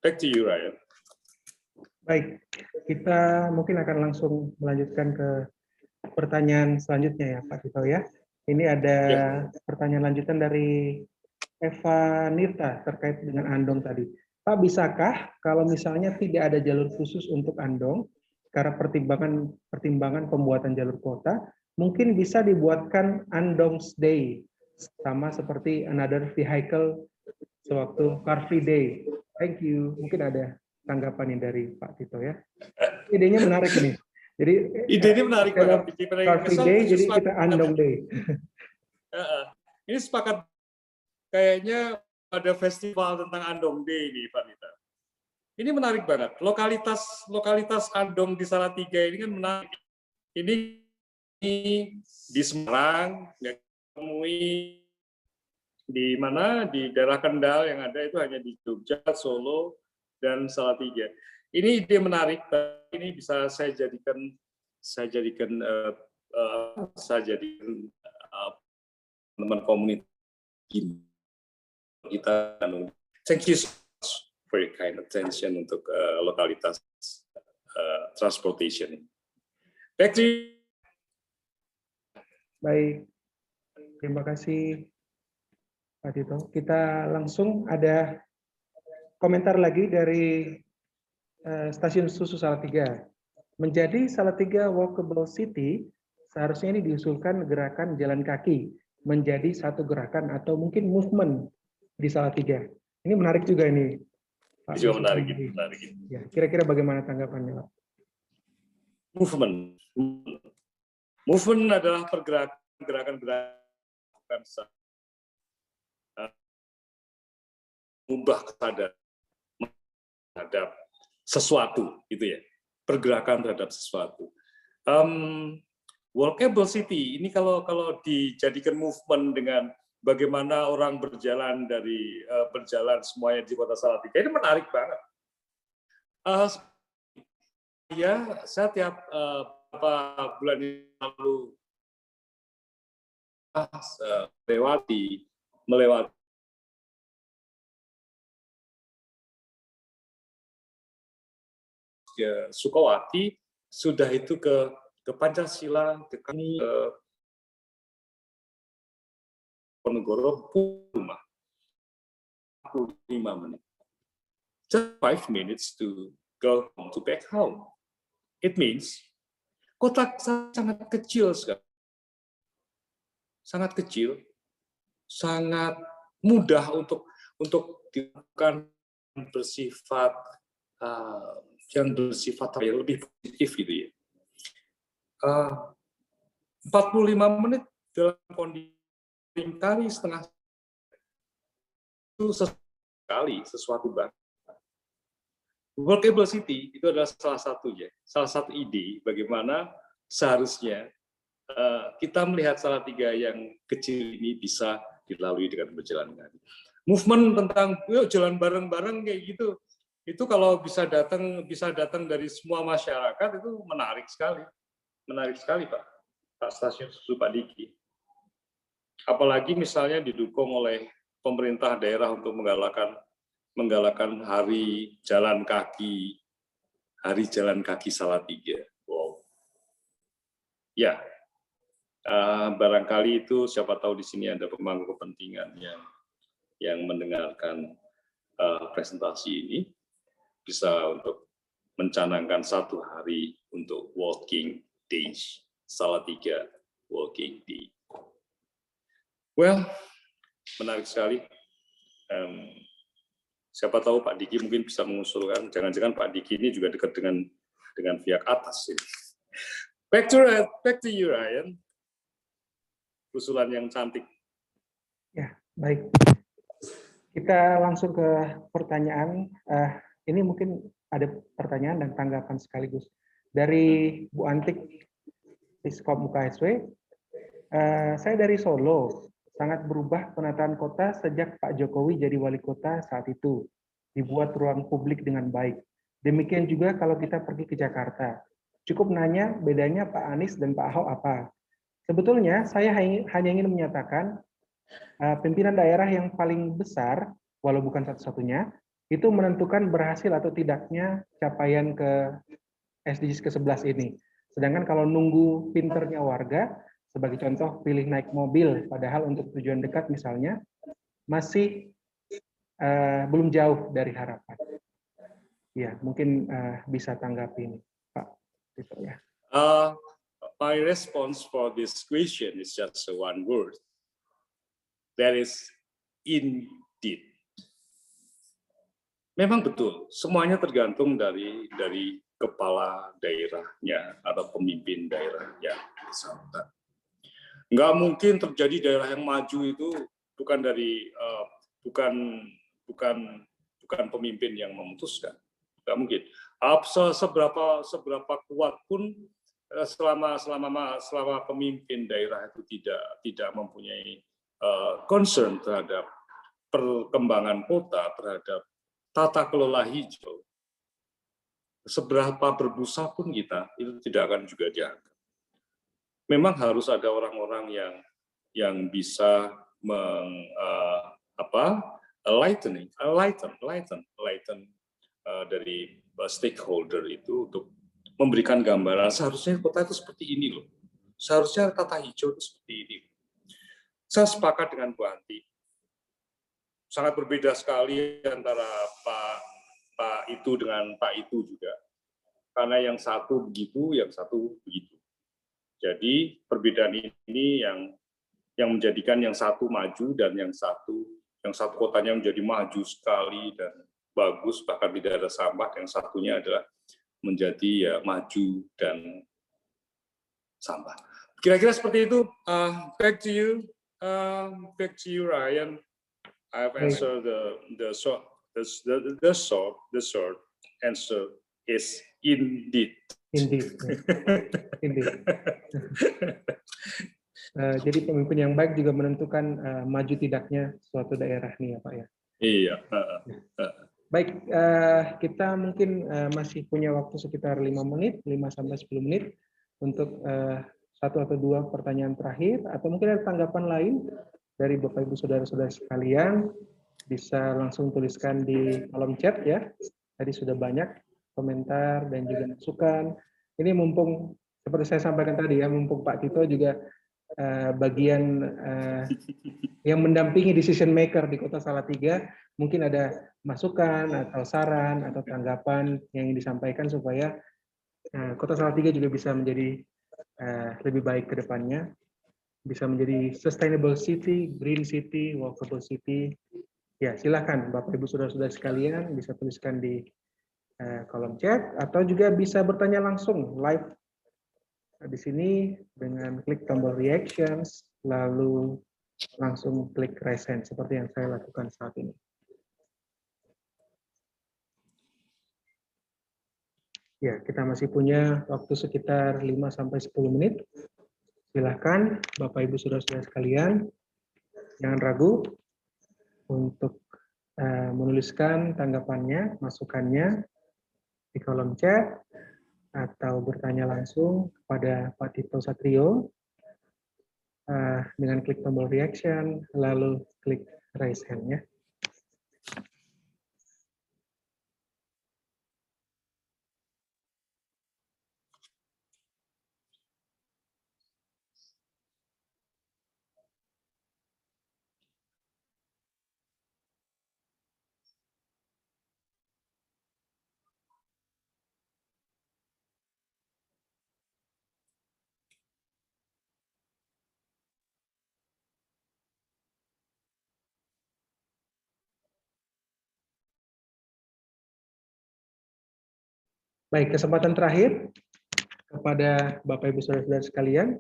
Back to you, Ryan. Baik, kita mungkin akan langsung melanjutkan ke pertanyaan selanjutnya ya Pak Tito ya. Ini ada pertanyaan lanjutan dari Eva Nirta terkait dengan Andong tadi. Pak, bisakah kalau misalnya tidak ada jalur khusus untuk Andong, karena pertimbangan pembuatan jalur kota, mungkin bisa dibuatkan Andong's Day, sama seperti another vehicle sewaktu Car Free Day. Thank you. Mungkin ada tanggapan dari Pak Tito ya. Idenya menarik nih. Jadi idenya menarik banget. Car Free Day, jadi kita Andong Day. Ini sepakat. Kayaknya ada festival tentang Andong Day ini, Pak Nita. Ini menarik banget. Lokalitas Andong di Salatiga ini kan menarik. Ini di Semarang, yang ditemui di mana di daerah Kendal, yang ada itu hanya di Jogja, Solo, dan Salatiga. Ini ide menarik. Ini bisa saya jadikan teman komunitas kita. Thank you so much for your kind attention untuk lokalitas transportation. Back to you. Baik, terima kasih Pak Tito. Kita langsung ada komentar lagi dari Stasiun Susu Salatiga. Menjadi Salatiga Walkable City, seharusnya ini diusulkan gerakan jalan kaki menjadi satu gerakan atau mungkin movement di Salatiga. Ini menarik juga ini, Pak. Juga menarik. Ya, kira-kira bagaimana tanggapannya, Pak? Movement adalah pergerakan mengubah kesadaran terhadap sesuatu, gitu ya. Pergerakan terhadap sesuatu. Walkable City ini kalau dijadikan movement dengan bagaimana orang berjalan semuanya di Kota Salatiga, ini menarik banget. Saya tiap beberapa bulan yang lalu melewati Sukawati, sudah itu ke Pancasila, ke Ponegoro, 45 menit. Just 5 minutes to go home, to back home. It means kota sangat kecil sekali. Sangat kecil, sangat mudah untuk dilakukan bersifat yang lebih positif gitu ya. 45 menit dalam kondisi kali setengah itu sesuatu banget. Walkable City itu adalah salah satu ide bagaimana seharusnya kita melihat Salatiga yang kecil ini bisa dilalui dengan berjalan kaki. Movement tentang yuk jalan bareng-bareng kayak gitu, itu kalau bisa datang dari semua masyarakat, itu menarik sekali Pak Stasiun Susu Pak Diki. Apalagi misalnya didukung oleh pemerintah daerah untuk menggalakkan hari jalan kaki Salatiga. Wow. Ya, barangkali itu siapa tahu di sini ada pemangku kepentingan yang mendengarkan presentasi ini, bisa untuk mencanangkan 1 hari untuk walking days, Salatiga walking day. Well, menarik sekali. Siapa tahu Pak Diki mungkin bisa mengusulkan, jangan-jangan Pak Diki ini juga dekat dengan pihak atas. Back to you, Ryan. Usulan yang cantik. Ya, baik. Kita langsung ke pertanyaan. Ini mungkin ada pertanyaan dan tanggapan sekaligus. Dari Bu Antik, Biskop UKSW. Saya dari Solo. Sangat berubah penataan kota sejak Pak Jokowi jadi wali kota saat itu. Dibuat ruang publik dengan baik. Demikian juga kalau kita pergi ke Jakarta. Cukup nanya bedanya Pak Anies dan Pak Ahok apa. Sebetulnya saya hanya ingin menyatakan pimpinan daerah yang paling besar, walau bukan satu-satunya, itu menentukan berhasil atau tidaknya capaian ke SDGs ke-11 ini. Sedangkan kalau nunggu pinternya warga, sebagai contoh pilih naik mobil, padahal untuk tujuan dekat misalnya, masih belum jauh dari harapan. Ya, mungkin bisa tanggapi ini, Pak. Gitu ya. My response for this question is just one word. That is indeed. Memang betul, semuanya tergantung dari kepala daerahnya atau pemimpin daerahnya. Nggak mungkin terjadi daerah yang maju itu bukan pemimpin yang memutuskan. Nggak mungkin. Seberapa kuat pun selama pemimpin daerah itu tidak mempunyai concern terhadap perkembangan kota, terhadap tata kelola hijau, seberapa berbusa pun kita itu tidak akan juga dianggap. Memang harus ada orang-orang yang bisa enlighten dari stakeholder itu untuk memberikan gambaran seharusnya kota itu seperti ini loh. Seharusnya tata hijau itu seperti ini. Saya sepakat dengan Bu Anti. Sangat berbeda sekali antara Pak itu dengan Pak itu juga. Karena yang satu begitu, yang satu begitu. Jadi perbedaan ini yang menjadikan yang satu maju dan yang satu kotanya menjadi maju sekali dan bagus, bahkan tidak ada sampah. Yang satunya adalah menjadi ya maju dan sampah. Kira-kira seperti itu. Back to you, Ryan. I've answered the short answer is indeed. Indeed. Jadi pemimpin yang baik juga menentukan maju tidaknya suatu daerah nih ya Pak ya. Iya. Baik, kita mungkin masih punya waktu sekitar 5 sampai 10 menit untuk satu atau dua pertanyaan terakhir, atau mungkin ada tanggapan lain dari Bapak Ibu Saudara-saudara sekalian, bisa langsung tuliskan di kolom chat ya. Tadi sudah banyak komentar dan juga masukan. Ini mumpung seperti saya sampaikan tadi ya, mumpung Pak Tito juga bagian yang mendampingi decision maker di Kota Salatiga, mungkin ada masukan atau saran atau tanggapan yang ingin disampaikan supaya Kota Salatiga juga bisa menjadi lebih baik ke depannya, bisa menjadi sustainable city, green city, walkable city. Ya, silakan Bapak Ibu Saudara-saudara sekalian bisa tuliskan di kolom chat atau juga bisa bertanya langsung live di sini dengan klik tombol reactions lalu langsung klik raise hand seperti yang saya lakukan saat ini. Ya, kita masih punya waktu sekitar 5 sampai 10 menit. Silahkan Bapak Ibu Saudara-saudara sekalian, jangan ragu untuk menuliskan tanggapannya, masukannya di kolom chat atau bertanya langsung kepada Pak Tito Satrio dengan klik tombol reaction lalu klik raise hand-nya. Baik, kesempatan terakhir kepada Bapak Ibu Saudara-saudara sekalian,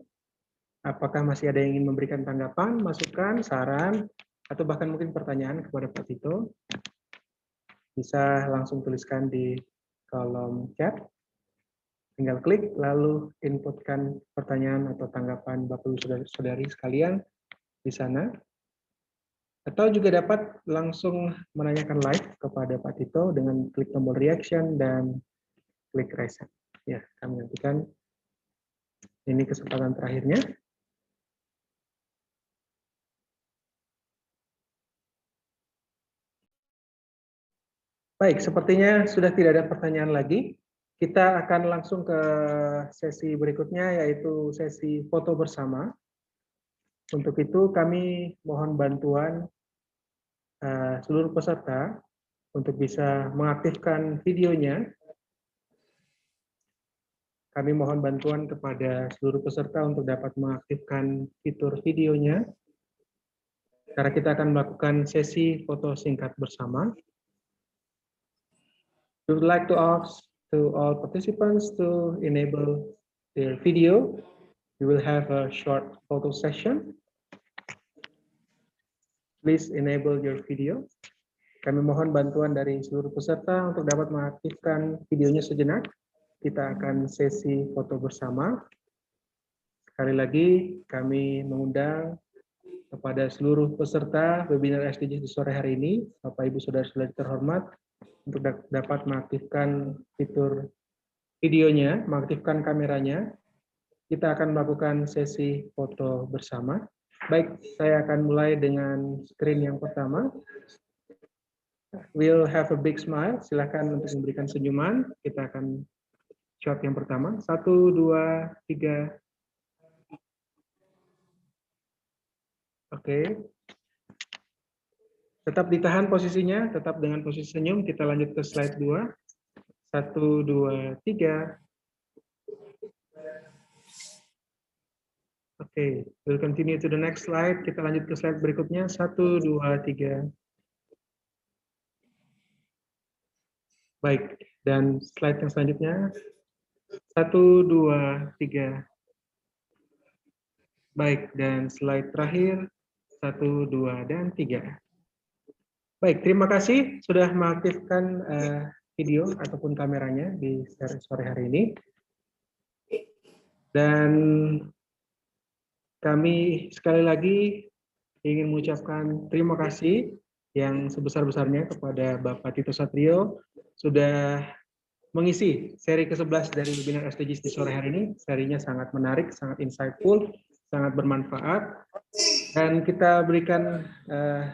apakah masih ada yang ingin memberikan tanggapan, masukan, saran, atau bahkan mungkin pertanyaan kepada Pak Tito? Bisa langsung tuliskan di kolom chat. Tinggal klik, lalu inputkan pertanyaan atau tanggapan Bapak Ibu Saudara-saudari sekalian di sana. Atau juga dapat langsung menanyakan live kepada Pak Tito dengan klik tombol reaction dan klik raise hand. Ya, kami nantikan. Ini kesempatan terakhirnya. Baik, sepertinya sudah tidak ada pertanyaan lagi. Kita akan langsung ke sesi berikutnya, yaitu sesi foto bersama. Untuk itu kami mohon bantuan seluruh peserta untuk bisa mengaktifkan videonya. Kami mohon bantuan kepada seluruh peserta untuk dapat mengaktifkan fitur videonya. Karena kita akan melakukan sesi foto singkat bersama. We would like to ask to all participants to enable their video. We will have a short photo session. Please enable your video. Kami mohon bantuan dari seluruh peserta untuk dapat mengaktifkan videonya sejenak. Kita akan sesi foto bersama. Sekali lagi kami mengundang kepada seluruh peserta webinar SDGs di sore hari ini, Bapak Ibu Saudara-saudari terhormat, untuk dapat mengaktifkan fitur videonya, mengaktifkan kameranya. Kita akan melakukan sesi foto bersama. Baik, saya akan mulai dengan screen yang pertama. We'll have a big smile. Silakan untuk memberikan senyuman. Kita akan shot yang pertama. 1, 2, 3. Oke. Tetap ditahan posisinya, tetap dengan posisi senyum. Kita lanjut ke slide 2. 1, 2, 3. Oke, we'll continue to the next slide. Kita lanjut ke slide berikutnya. 1, 2, 3. Baik, dan slide yang selanjutnya. 1, 2, 3. Baik, dan slide terakhir. 1, 2, dan 3. Baik, terima kasih sudah mengaktifkan video ataupun kameranya di sore hari ini. Dan kami sekali lagi ingin mengucapkan terima kasih yang sebesar-besarnya kepada Bapak Tito Satrio sudah mengisi seri ke-11 dari webinar SDGs di sore hari ini. Serinya sangat menarik, sangat insightful, sangat bermanfaat. Dan kita berikan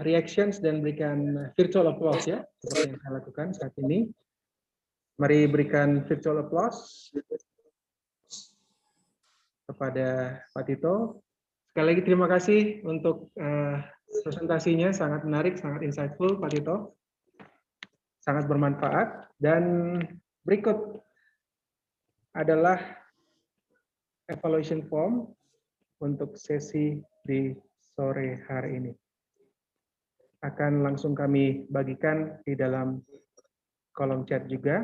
reactions dan berikan virtual applause ya, seperti yang saya lakukan saat ini. Mari berikan virtual applause kepada Pak Tito. Sekali lagi terima kasih untuk presentasinya, sangat menarik, sangat insightful Pak Tito. Sangat bermanfaat. Dan berikut adalah evaluation form untuk sesi di sore hari ini. Akan langsung kami bagikan di dalam kolom chat juga.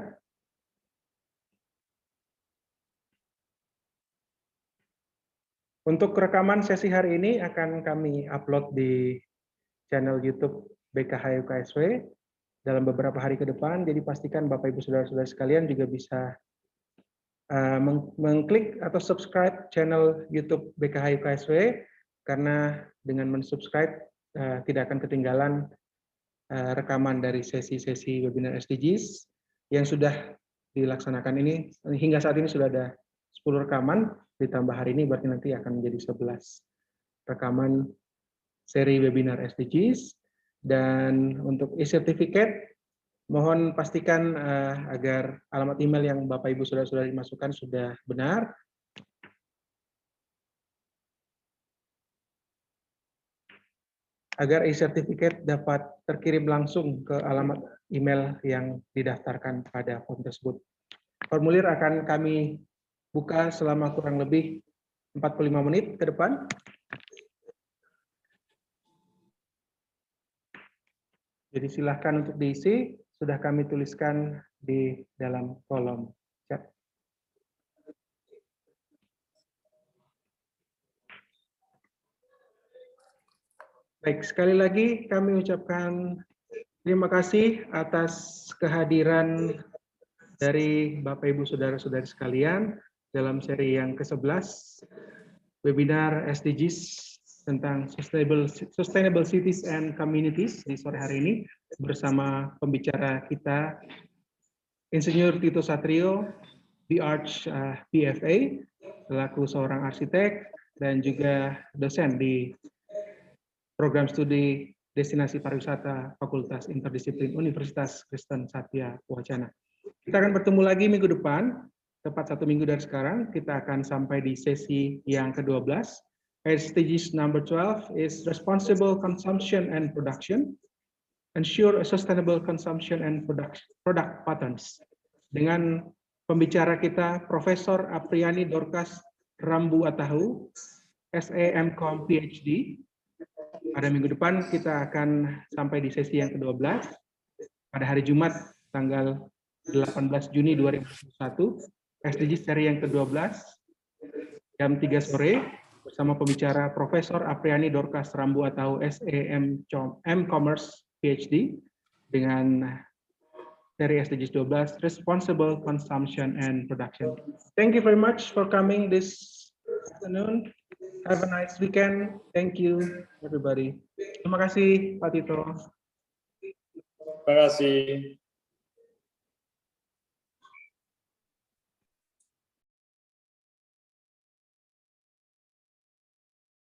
Untuk rekaman sesi hari ini akan kami upload di channel YouTube BKH UKSW dalam beberapa hari ke depan. Jadi pastikan Bapak Ibu Saudara-saudara sekalian juga bisa mengklik atau subscribe channel YouTube BKH UKSW, karena dengan mensubscribe tidak akan ketinggalan rekaman dari sesi-sesi webinar SDGs yang sudah dilaksanakan ini. Hingga saat ini sudah ada 10 rekaman, ditambah hari ini berarti nanti akan menjadi 11 rekaman seri webinar SDGs. Dan untuk e-certificate, mohon pastikan agar alamat email yang Bapak Ibu Saudara-saudari masukkan sudah benar. Agar e-certificate dapat terkirim langsung ke alamat email yang didaftarkan pada form tersebut. Formulir akan kami buka selama kurang lebih 45 menit ke depan. Jadi silahkan untuk diisi, sudah kami tuliskan di dalam kolom chat. Baik, sekali lagi kami ucapkan terima kasih atas kehadiran dari Bapak Ibu Saudara-saudari sekalian dalam seri yang ke-11 webinar SDGs tentang Sustainable Cities and Communities di sore hari ini bersama pembicara kita Insinyur Tito Satrio, BArch PFA, selaku seorang arsitek dan juga dosen di program studi Destinasi Pariwisata Fakultas Interdisiplin Universitas Kristen Satya Wacana. Kita akan bertemu lagi minggu depan, tepat 1 minggu dari sekarang. Kita akan sampai di sesi yang ke-12. SDGs number 12 is responsible consumption and production. Ensure a sustainable consumption and product patterns. Dengan pembicara kita, Profesor Apriani Dorcas Rambu Atahu, SAMCOM PhD. Pada minggu depan kita akan sampai di sesi yang ke-12 pada hari Jumat tanggal 18 Juni 2021, SDGs seri yang ke-12 jam 3 sore bersama pembicara Profesor Apriani Dorcas Rambu Atahu SAM Commerce PhD dengan seri SDGs 12 Responsible Consumption and Production. Thank you very much for coming this afternoon. Have a nice weekend. Thank you, everybody. Terima kasih, Pak Tito. Terima kasih.